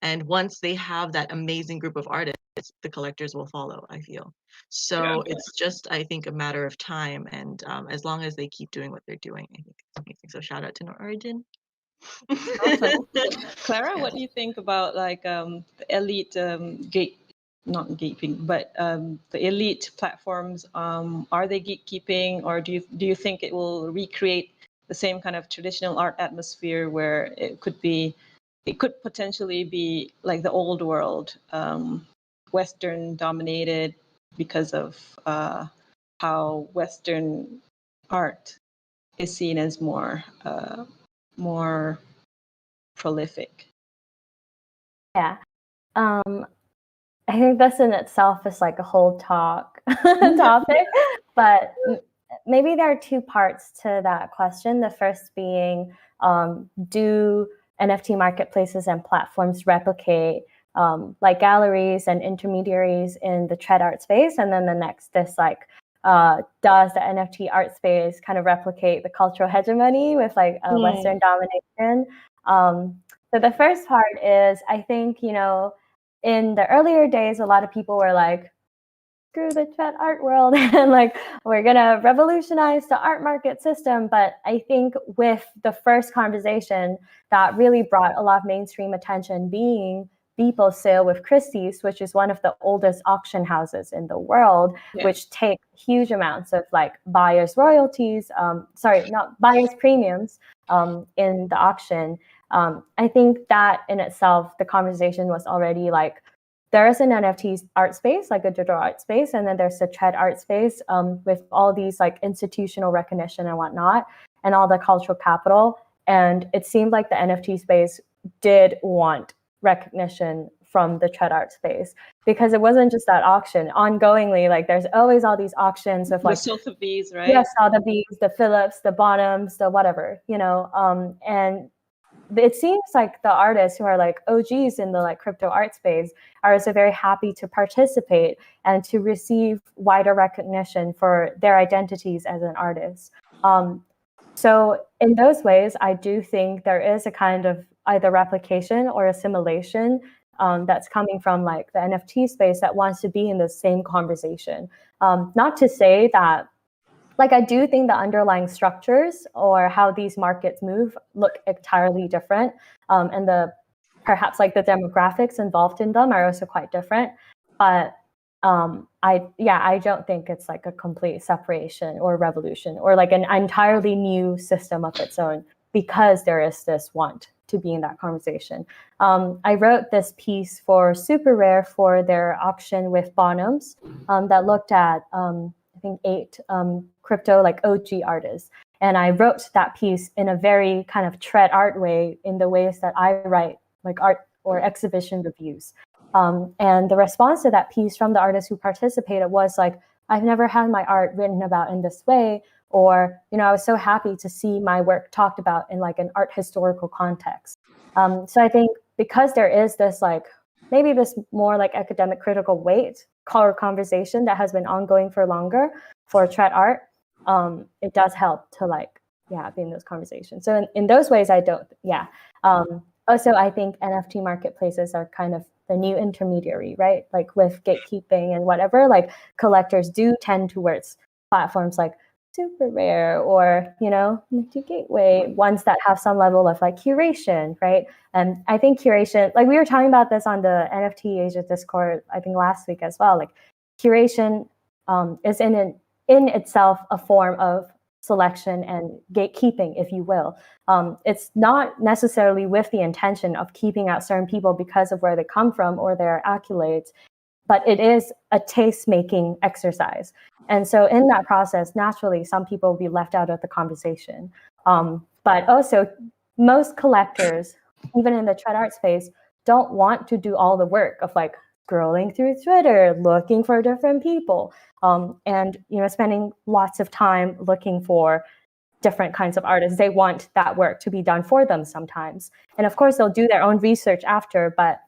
and once they have that amazing group of artists, the collectors will follow, I feel. Yeah. So it's just, I think, a matter of time. And as long as they keep doing what they're doing, I think it's amazing. So shout out to No Origin. Awesome. Clara, Yeah. what do you think about like the elite not gatekeeping, but the elite platforms? Are they gatekeeping, or do you think it will recreate the same kind of traditional art atmosphere where it could potentially be like the old world, Western dominated because of how Western art is seen as more prolific. Yeah. I think this in itself is like a whole topic, but maybe there are two parts to that question. The first being, do NFT marketplaces and platforms replicate like galleries and intermediaries in the trad art space? And then the next is like, does the NFT art space kind of replicate the cultural hegemony with like a Western domination? So the first part is, I think, in the earlier days, a lot of people were like, screw the trad art world and like, we're going to revolutionize the art market system. But I think with the first conversation that really brought a lot of mainstream attention being Beeple's sale with Christie's, which is one of the oldest auction houses in the world, which take huge amounts of like buyers' royalties, not buyers' premiums in the auction. I think that in itself, the conversation was already like, there is an NFT art space, like a digital art space, and then there's a trad art space with all these like institutional recognition and whatnot, and all the cultural capital. And it seemed like the NFT space did want recognition from the trad art space, because it wasn't just that auction. Ongoingly, like there's always all these auctions of like the Sotheby's, right? Yes, Sotheby's, the Phillips, the Bonhams, the whatever, and it seems like the artists who are like OGs in the like crypto art space are also very happy to participate and to receive wider recognition for their identities as an artist. So in those ways, I do think there is a kind of either replication or assimilation that's coming from like the NFT space that wants to be in the same conversation. Not to say that, like, I do think the underlying structures or how these markets move look entirely different. And perhaps like the demographics involved in them are also quite different. But I don't think it's like a complete separation or revolution or like an entirely new system of its own, because there is this want to be in that conversation. I wrote this piece for Super Rare for their auction with Bonhams that looked at, I think 8 crypto like OG artists. And I wrote that piece in a very kind of trad art way, in the ways that I write like art or exhibition reviews. And the response to that piece from the artists who participated was like, I've never had my art written about in this way, or, I was so happy to see my work talked about in like an art historical context. So I think because there is this like, maybe this more like academic critical weight color conversation that has been ongoing for longer for trad art, it does help to like, be in those conversations. So in those ways, I don't, also, I think NFT marketplaces are kind of the new intermediary, right? Like with gatekeeping and whatever, like collectors do tend towards platforms like Super Rare or, Nifty Gateway, ones that have some level of like curation, right? And I think curation, like we were talking about this on the NFT Asia Discord, I think last week as well, like curation is in itself a form of selection and gatekeeping, if you will. It's not necessarily with the intention of keeping out certain people because of where they come from or their accolades, but it is a taste-making exercise. And so in that process, naturally, some people will be left out of the conversation. But also, most collectors, even in the trad art space, don't want to do all the work of like scrolling through Twitter, looking for different people, and spending lots of time looking for different kinds of artists. They want that work to be done for them sometimes. And of course, they'll do their own research after, but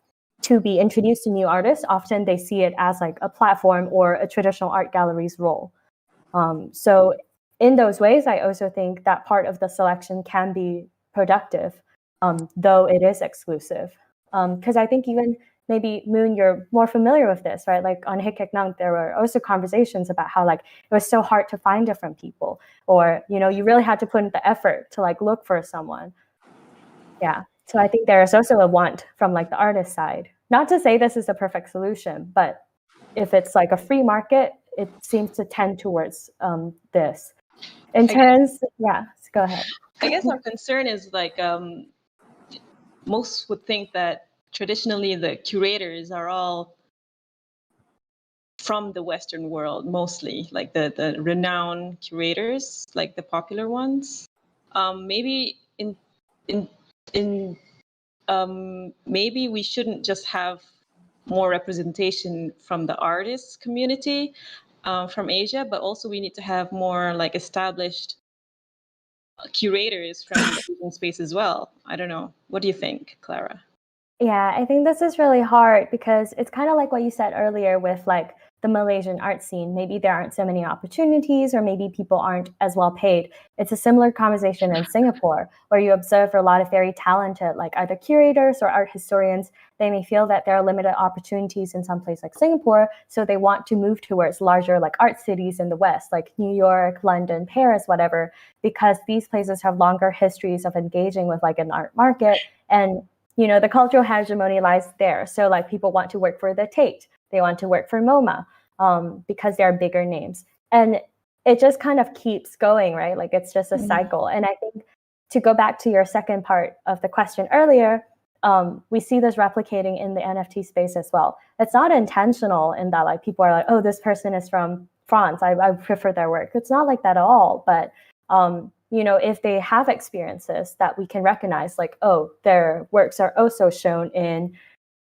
to be introduced to new artists, often they see it as like a platform or a traditional art gallery's role. So in those ways, I also think that part of the selection can be productive, though it is exclusive. Because I think even maybe Moon, you're more familiar with this, right? Like on Hikek Nang, there were also conversations about how like it was so hard to find different people, or you really had to put in the effort to like look for someone. Yeah. So I think there is also a want from like the artist side. Not to say this is a perfect solution, but if it's like a free market, it seems to tend towards this. In terms, go ahead. I guess our concern is like most would think that traditionally the curators are all from the Western world, mostly like the renowned curators, like the popular ones. Maybe in maybe we shouldn't just have more representation from the artist community from Asia, but also we need to have more like established curators from the Asian space as well. I don't know. What do you think, Clara? Yeah, I think this is really hard because it's kind of like what you said earlier with like the Malaysian art scene. Maybe there aren't so many opportunities, or maybe people aren't as well paid. It's a similar conversation in Singapore, where you observe a lot of very talented, like either curators or art historians. They may feel that there are limited opportunities in some place like Singapore, so they want to move towards larger like art cities in the West, like New York, London, Paris, whatever, because these places have longer histories of engaging with like an art market. And the cultural hegemony lies there. So like people want to work for the Tate, they want to work for MoMA because they're bigger names. And it just kind of keeps going, right? Like it's just a cycle. And I think to go back to your second part of the question earlier, we see this replicating in the NFT space as well. It's not intentional in that like people are like, oh, this person is from France, I prefer their work. It's not like that at all. But if they have experiences that we can recognize, like, oh, their works are also shown in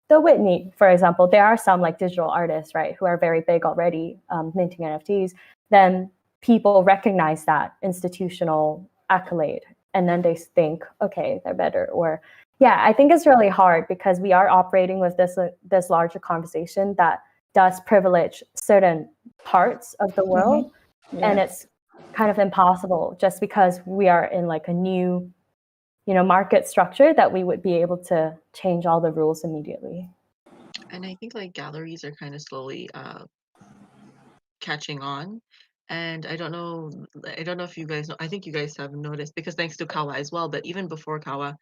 the Whitney, for example. There are some like digital artists, right, who are very big already minting NFTs. Then people recognize that institutional accolade, and then they think, okay, they're better. Or yeah, I think it's really hard because we are operating with this larger conversation that does privilege certain parts of the world, and it's kind of impossible just because we are in like a new market structure that we would be able to change all the rules immediately. And I think like galleries are kind of slowly catching on. And I don't know if you guys know, I think you guys have noticed, because thanks to CAWA as well, but even before CAWA,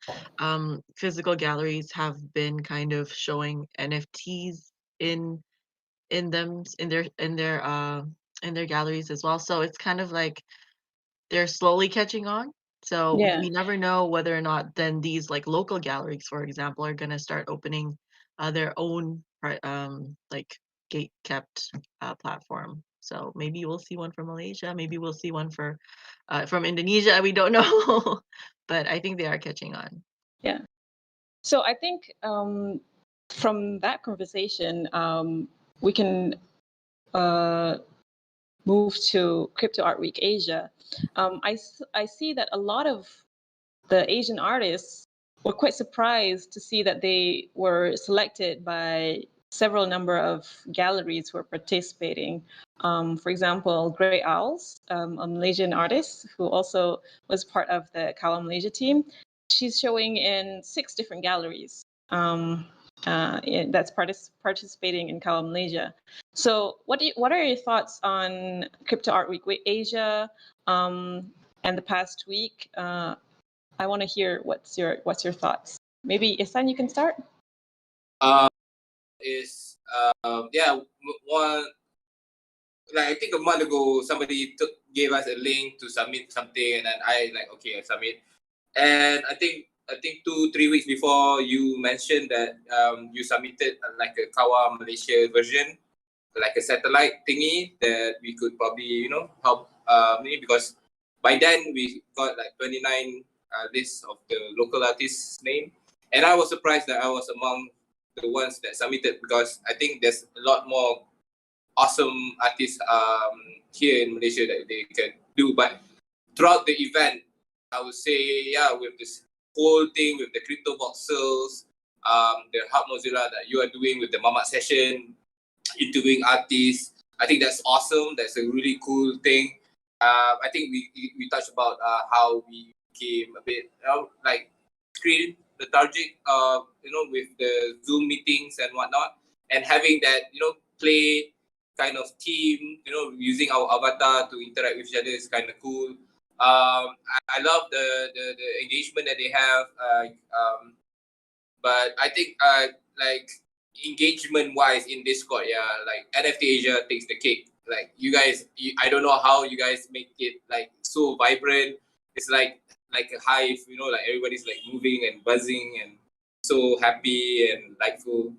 physical galleries have been kind of showing NFTs in their galleries as well. So it's kind of like they're slowly catching on. So we never know whether or not then these like local galleries, for example, are gonna start opening their own like gate kept platform. So maybe we'll see one from Malaysia, maybe we'll see one from Indonesia. We don't know, but I think they are catching on. Yeah. So I think from that conversation, we can move to Crypto Art Week Asia. I see that a lot of the Asian artists were quite surprised to see that they were selected by several number of galleries who are participating. For example, Grey Owls, a Malaysian artist who also was part of the CAWA Malaysia team. She's showing in 6 different galleries that's participating in CAWA Malaysia. So what are your thoughts on Crypto Art Week Asia and the past week? I want to hear what's your thoughts. Maybe Ihsan, you can start. One, like I think a month ago somebody gave us a link to submit something, and then I submit. And I think 2-3 weeks before, you mentioned that you submitted like a CAWA Malaysia version, like a satellite thingy that we could probably help me, because by then we got like 29 lists of the local artists' name, and I was surprised that I was among the ones that submitted, because I think there's a lot more awesome artists here in Malaysia that they can do. But throughout the event, I would say, with this whole thing with the crypto voxels, the Hub Mozilla that you are doing with the Mamat session, interviewing artists, I think that's awesome. That's a really cool thing. I think we touched about how we became a bit like screen lethargic, with the Zoom meetings and whatnot, and having that play kind of team, using our avatar to interact with each other is kind of cool. I love the engagement that they have, but I think like engagement wise in Discord, like NFT Asia takes the cake. Like you guys, I don't know how you guys make it like so vibrant. It's like a hive, like everybody's like moving and buzzing and so happy and lightful.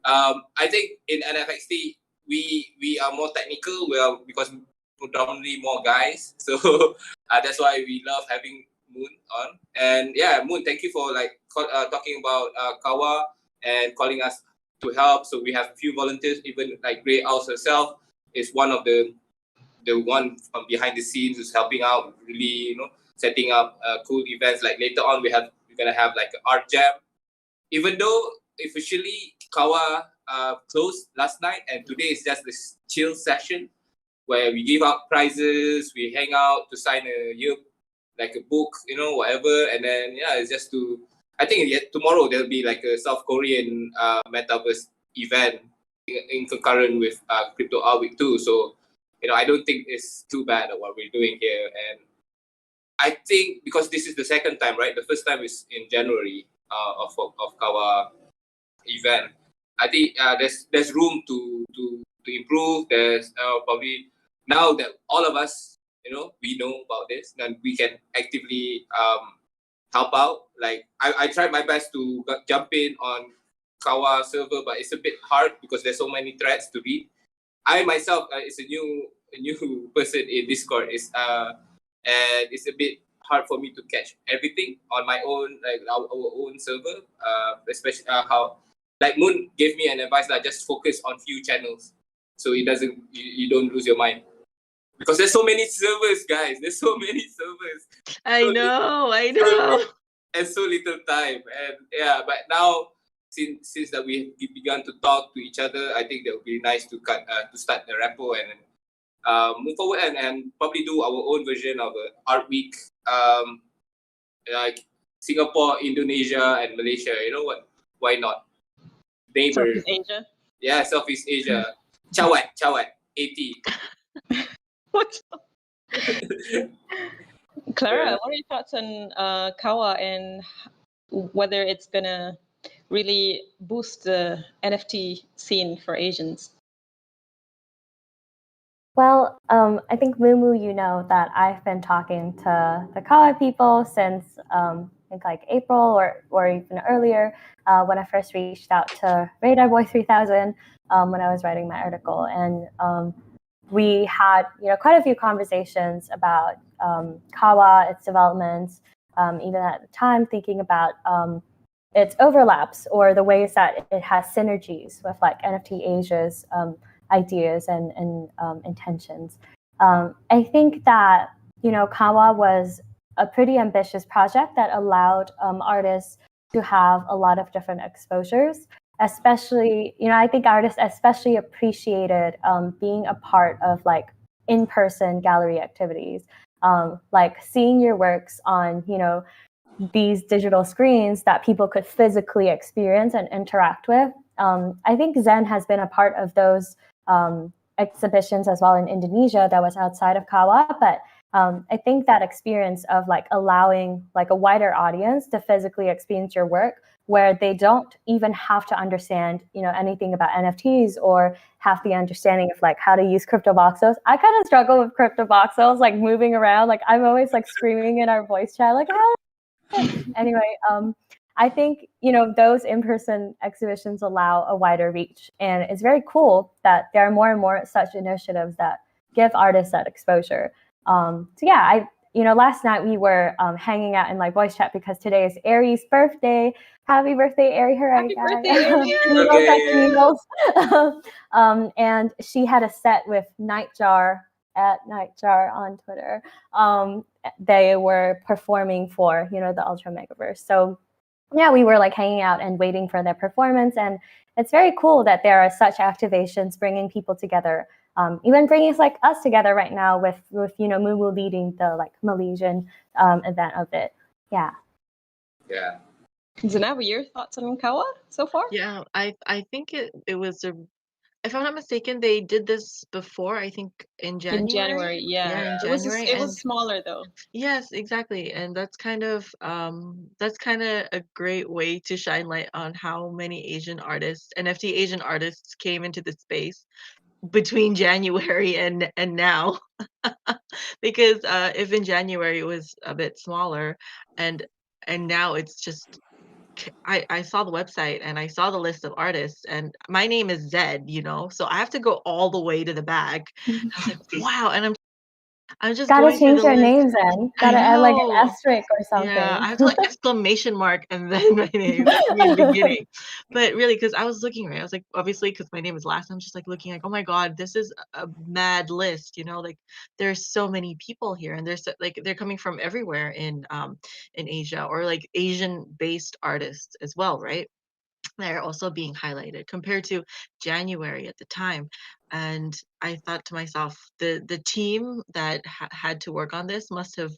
I think in NFXT we are more technical. Because predominantly more guys, so that's why we love having Moon on. And yeah, Moon, thank you for talking about CAWA and calling us to help. So we have a few volunteers, even like Ray House herself is one of the one from behind the scenes who's helping out, really, setting up cool events. Like later on, we're gonna have like an art jam. Even though officially CAWA closed last night, and today is just this chill session where we give out prizes, we hang out to sign like a book, whatever, and then it's just to. I think tomorrow there'll be like a South Korean metaverse event in concurrent with Crypto Art Week too. So, I don't think it's too bad at what we're doing here. And I think because this is the second time, right? The first time is in January of CAWA event. I think there's room to improve. There's probably now that all of us, we know about this, then we can actively help out. Like I tried my best to jump in on CAWA server, but it's a bit hard because there's so many threads to read. I myself is a new person in Discord. And it's a bit hard for me to catch everything on my own, like our own server. Especially how, like Moon gave me an advice that just focus on few channels, so it doesn't you don't lose your mind. Because there's so many servers, guys. There's so many servers. I know. And so little time. And but now since that we've begun to talk to each other, I think that would be nice to start the repo and move forward and probably do our own version of Art Week, like Singapore, Indonesia, and Malaysia. You know what? Why not? Neighbor. Southeast Asia. Yeah, Southeast Asia. Chawat, 80. What? Clara, what are your thoughts on CAWA and whether it's gonna really boost the NFT scene for Asians? Well, I think Mumu, that I've been talking to the CAWA people since I think like April or even earlier when I first reached out to Radar Boy 3000 when I was writing my article, and we had quite a few conversations about CAWA, its developments, even at the time thinking about its overlaps or the ways that it has synergies with like NFT Asia's ideas and intentions. I think that CAWA was a pretty ambitious project that allowed artists to have a lot of different exposures. Especially, I think artists especially appreciated being a part of like in-person gallery activities, like seeing your works on these digital screens that people could physically experience and interact with. I think Zen has been a part of those exhibitions as well in Indonesia that was outside of CAWA, but I think that experience of like allowing like a wider audience to physically experience your work where they don't even have to understand anything about NFTs or have the understanding of like how to use crypto voxels. I kind of struggle with crypto voxels, like moving around, like I'm always like screaming in our voice chat like anyway, I think those in-person exhibitions allow a wider reach, and it's very cool that there are more and more such initiatives that give artists that exposure. So yeah, last night we were hanging out in like voice chat because today is Ari's birthday. Happy birthday, Ari! Happy birthday, Ari! And she had a set with Nightjar at Nightjar on Twitter. They were performing for the Ultra Megaverse. So yeah, we were like hanging out and waiting for their performance, and it's very cool that there are such activations bringing people together. Even bringing like us together right now with Mumu leading the like Malaysian event of it. Yeah. Zenavi, your thoughts on CAWA so far? Yeah, I think it was if I'm not mistaken, they did this before, I think in January. In January, Yeah, in January. It was smaller though. Yes, exactly. And that's kind of a great way to shine light on how many Asian artists, NFT Asian artists came into the space between January and now. Because if in January it was a bit smaller and now it's just I saw the website and I saw the list of artists, and my name is Zed, so I have to go all the way to the back. I was like, wow, and I'm just Gotta going through change the your list. names then. I Gotta add like an know. asterisk or Yeah, something. I have to like exclamation mark and then my name. That's me in the beginning. But really, because I was looking, right? I was like, obviously, because my name is last, I'm just like looking like, oh my God, this is a mad list, like there's so many people here, and there's like they're coming from everywhere in Asia, or like Asian based artists as well, right? They're also being highlighted compared to January at the time. And I thought to myself, the team that had to work on this must have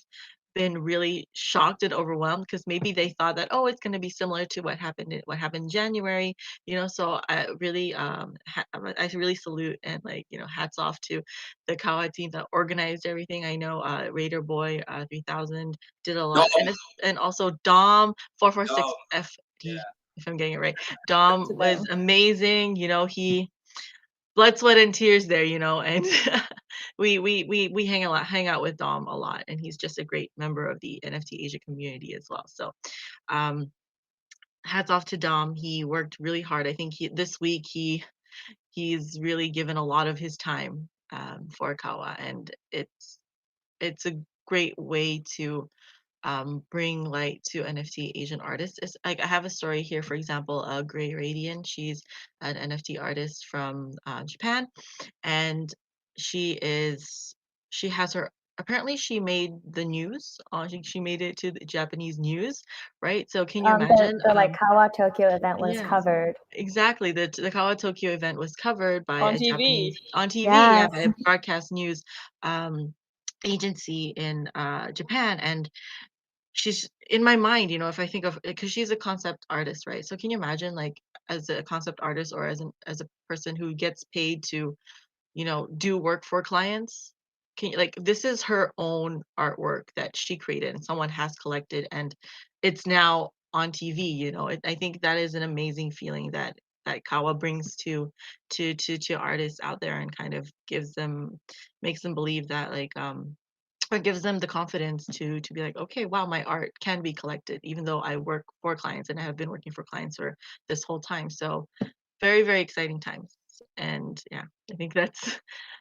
been really shocked and overwhelmed, because maybe they thought that, oh, it's going to be similar to what happened in January, so I really I really salute and like hats off to the CAWA team that organized everything. I know Raider Boy 3000 did a lot, and also Dom 446 FD, if I'm getting it right. Dom was amazing. He blood, sweat, and tears there, and we hang out with Dom a lot, and he's just a great member of the NFT Asia community as well. So um hats off to Dom. He worked really hard. I think this week he's really given a lot of his time for CAWA, and it's a great way to bring light to NFT Asian artists. It's like I have a story here, for example, Gray Radian. She's an NFT artist from Japan, and she has her, apparently she made the news. She made it to the Japanese news, right? So can you imagine? The like CAWA Tokyo event was Yes, covered. exactly. The CAWA Tokyo event was covered by On a TV. Japanese on TV, Yes. by a broadcast news agency in Japan. And she's in my mind, if I think of, because she's a concept artist, right? So can you imagine, like, as a concept artist, or as a person who gets paid to do work for clients? Can you, like, this is her own artwork that she created and someone has collected, and it's now on TV. I think that is an amazing feeling that CAWA brings to artists out there, and kind of makes them believe that, like, or gives them the confidence to be like, okay, wow, my art can be collected, even though I work for clients and I have been working for clients for this whole time. So very, very exciting times. And yeah, I think that's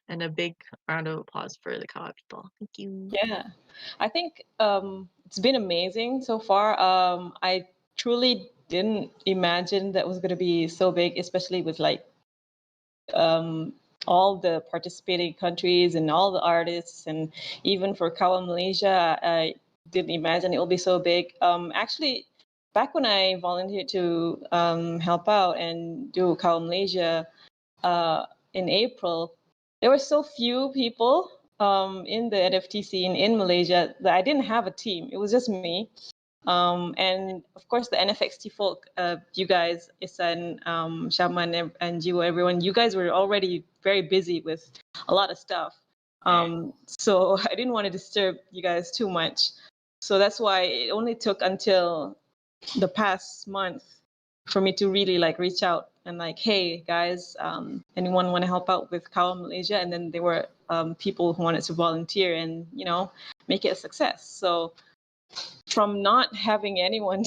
and a big round of applause for the CAWA people. Thank you. Yeah, I think it's been amazing so far. I truly didn't imagine that was going to be so big, especially with like all the participating countries and all the artists, and even for CAWA Malaysia, I didn't imagine it will be so big. Actually, back when I volunteered to help out and do CAWA Malaysia in April, there were so few people in the NFT scene in Malaysia that I didn't have a team. It was just me. And of course, the NFXT folk, you guys, Isan, Shaman, and Jiwo, everyone, you guys were already very busy with a lot of stuff. So I didn't want to disturb you guys too much. So that's why it only took until the past month for me to really like reach out and like, hey guys, anyone want to help out with CAWA Malaysia? And then there were people who wanted to volunteer and make it a success. So from not having anyone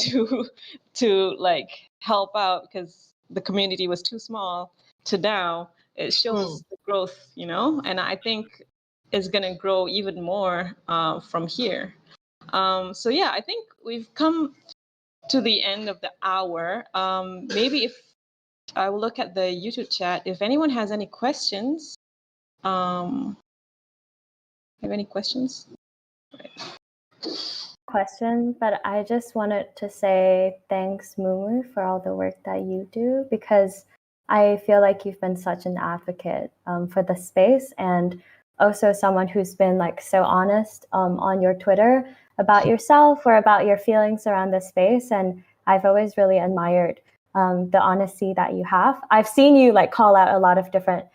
to like help out because the community was too small to now, it shows the growth, and I think it's going to grow even more from here. So yeah, I think we've come to the end of the hour. Maybe if I will look at the YouTube chat, if anyone has any questions. Have any questions? Question, but I just wanted to say thanks, Mumu, for all the work that you do, because I feel like you've been such an advocate for the space, and also someone who's been like so honest on your Twitter about yourself or about your feelings around the space. And I've always really admired the honesty that you have. I've seen you like call out a lot of different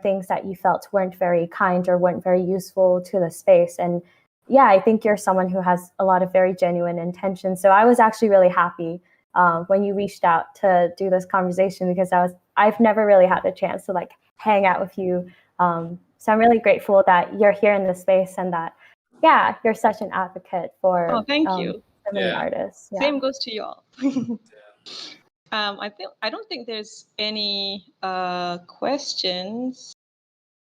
things that you felt weren't very kind or weren't very useful to the space. And yeah, I think you're someone who has a lot of very genuine intentions. So I was actually really happy when you reached out to do this conversation, because I've never really had the chance to like hang out with you. So I'm really grateful that you're here in the space, and that, yeah, you're such an advocate for thank you. so many artists. Yeah. Same goes to you all. I don't think there's any questions.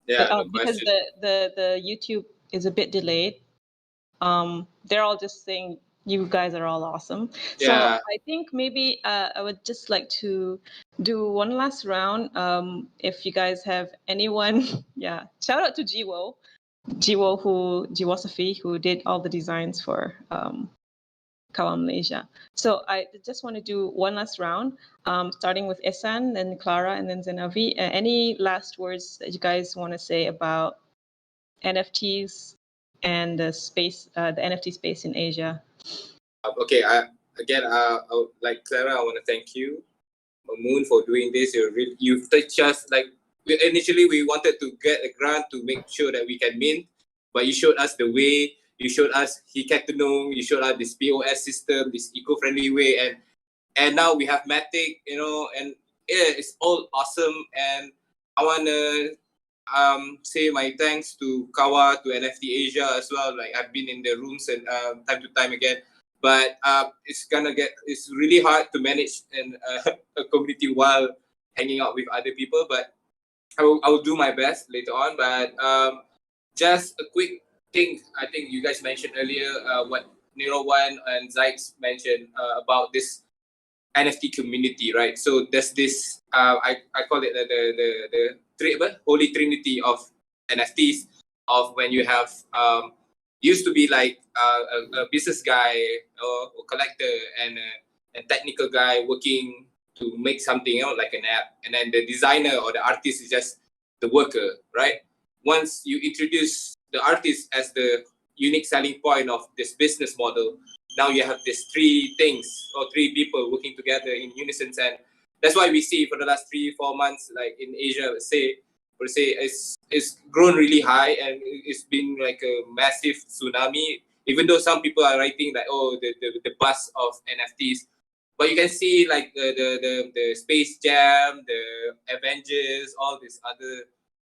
Yeah, no Because question. the YouTube is a bit delayed. They're all just saying you guys are all awesome. So Yeah. I think maybe I would just like to do one last round. If you guys have anyone, yeah, shout out to Jiwo, Jiwosophy, who did all the designs for CAWA Malaysia. So I just want to do one last round, starting with Esan, then Clara, and then Zenavi. Any last words that you guys want to say about NFTs and the space, the NFT space in Asia? Okay. Like Clara, I want to thank you, Moon, for doing this. You've touched us. Like initially, we wanted to get a grant to make sure that we can mint, but you showed us the way. You showed us Hikatunum. You showed us this POS system, this eco-friendly way, and now we have Matic. And yeah, it's all awesome. And I wanna say my thanks to CAWA, to NFT Asia as well. Like I've been in the rooms and time to time again, but it's really hard to manage in a community while hanging out with other people. But I will do my best later on. But just a quick thing, I think you guys mentioned earlier what Nero1 and Zykes mentioned about this NFT community, right? So there's this I call it the holy trinity of NFTs, of when you have used to be like a business guy or collector and a technical guy working to make something like an app, and then the designer or the artist is just the worker, right? Once you introduce the artist as the unique selling point of this business model, now you have these three things or three people working together in unison, and that's why we see for the last 3-4 months, like in Asia, it's grown really high, and it's been like a massive tsunami. Even though some people are writing like, oh, the bust of NFTs, but you can see like the Space Jam, the Avengers, all these other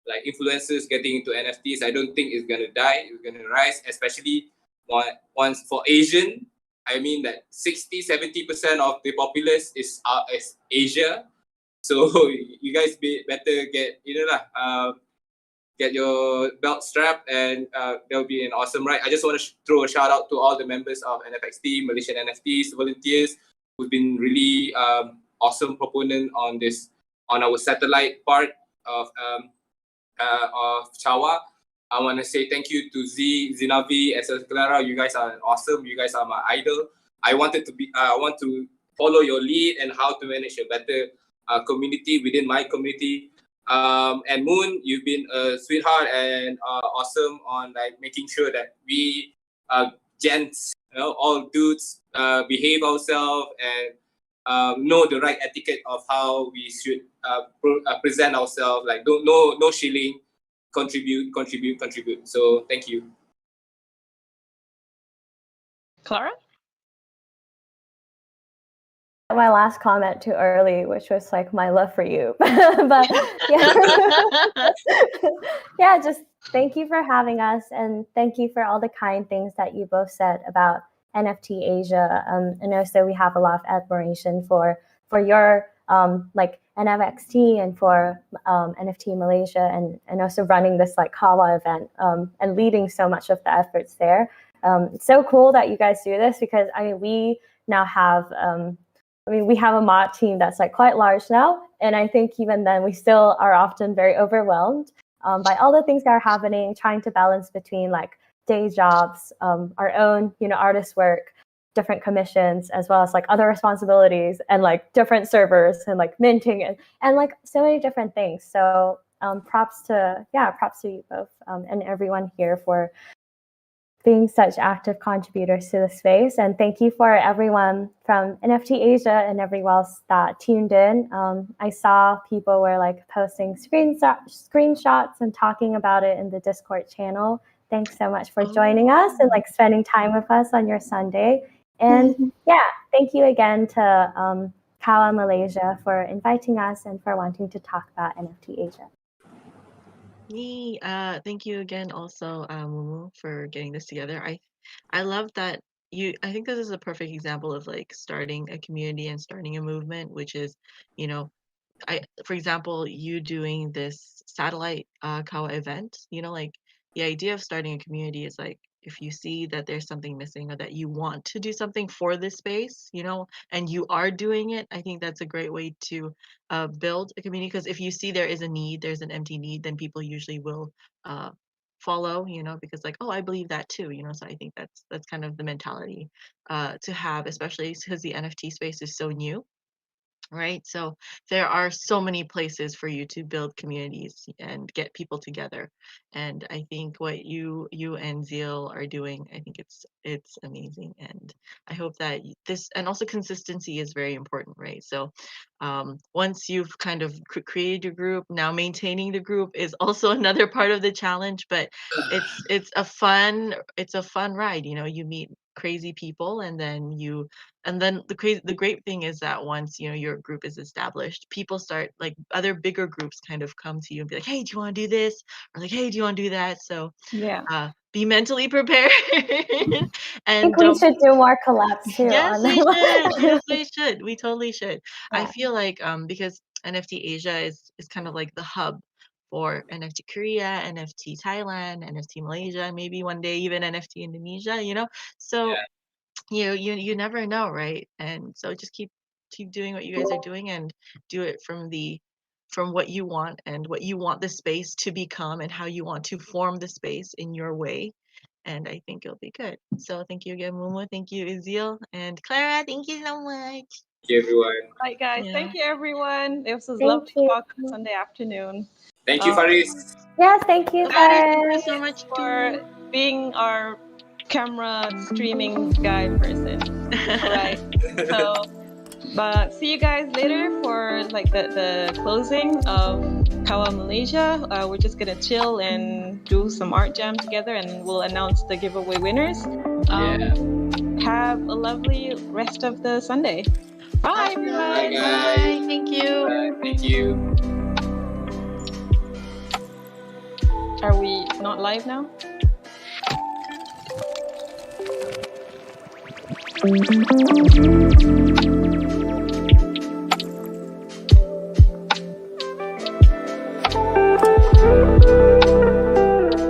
like influencers getting into NFTs. I don't think it's gonna die. It's gonna rise, especially once for Asian. I mean that 60-70% of the populace is Asia. So you guys better get get your belt strapped, and that'll be an awesome ride. I just want to throw a shout out to all the members of NFXT, Malaysian NFTs, volunteers who've been really awesome proponent on our satellite part of CAWA. I want to say thank you to Zenavi, as well as Clara. You guys are awesome. You guys are my idol. I want to follow your lead and how to manage a better community within my community. And Moon, you've been a sweetheart and awesome on like making sure that we gents, all dudes, behave ourselves and know the right etiquette of how we should present ourselves. Like no shilling, contribute. So thank you. Clara? My last comment too early, which was like my love for you. But yeah. Yeah, just thank you for having us, and thank you for all the kind things that you both said about NFT Asia. And also we have a lot of admiration for your like NFXT and for NFT Malaysia, and also running this like CAWA event and leading so much of the efforts there. It's so cool that you guys do this, because I mean we now have we have a mod team that's like quite large now, and I think even then we still are often very overwhelmed by all the things that are happening, trying to balance between like day jobs, our own artist work, different commissions, as well as like other responsibilities and like different servers and like minting and like so many different things. So props to you both and everyone here for being such active contributors to the space. And thank you for everyone from NFT Asia and everyone else that tuned in. I saw people were like posting screenshots and talking about it in the Discord channel. Thanks so much for joining us and like spending time with us on your Sunday. And yeah, thank you again to CAWA Malaysia for inviting us and for wanting to talk about NFT Asia. Thank you again also, Mumu, for getting this together. I love that I think this is a perfect example of like starting a community and starting a movement, which is, you know, for example, you doing this satellite CAWA event, like the idea of starting a community is like if you see that there's something missing or that you want to do something for this space, and you are doing it, I think that's a great way to build a community. Because if you see there is a need, there's an empty need, then people usually will follow, because like, oh, I believe that too, so I think that's kind of the mentality to have, especially because the NFT space is so new. Right. So there are so many places for you to build communities and get people together. And I think what you and Zeal are doing, I think it's amazing. And I hope that this, and also consistency is very important, right? So once you've kind of created your group, now maintaining the group is also another part of the challenge, but it's a fun ride. You meet crazy people, and then the great thing is that once your group is established, people start, like, other bigger groups kind of come to you and be like, hey, do you want to do this, or like, hey, do you want to do that? So Yeah. Be mentally prepared. I And think we should do more collabs too. yes, On we that. should. Yes, we should. We totally should. I Yeah. feel like because NFT Asia is kind of like the hub for NFT Korea, NFT Thailand, NFT Malaysia, maybe one day even NFT Indonesia, so you never know, right? And so just keep doing what you guys are doing, and do it from what you want and what you want the space to become, and how you want to form the space in your way. And I think it'll be good. So thank you again, Momo. Thank you, Izeal, and Clara. Thank you so much. Thank you, everyone. All right, guys. Yeah. Thank you, everyone. It was a Thank lovely you. talk on Sunday afternoon. Thank you, Faris. Yes, thank you, Bye. Thank you Faris. so much for too. being our camera streaming guy person. All right. So, but see you guys later for like the closing of CAWA Malaysia. We're just gonna chill and do some art jam together, and we'll announce the giveaway winners. Have a lovely rest of the Sunday. Bye, everyone. Bye, guys. Bye. Thank you. Bye. Thank you. Are we not live now?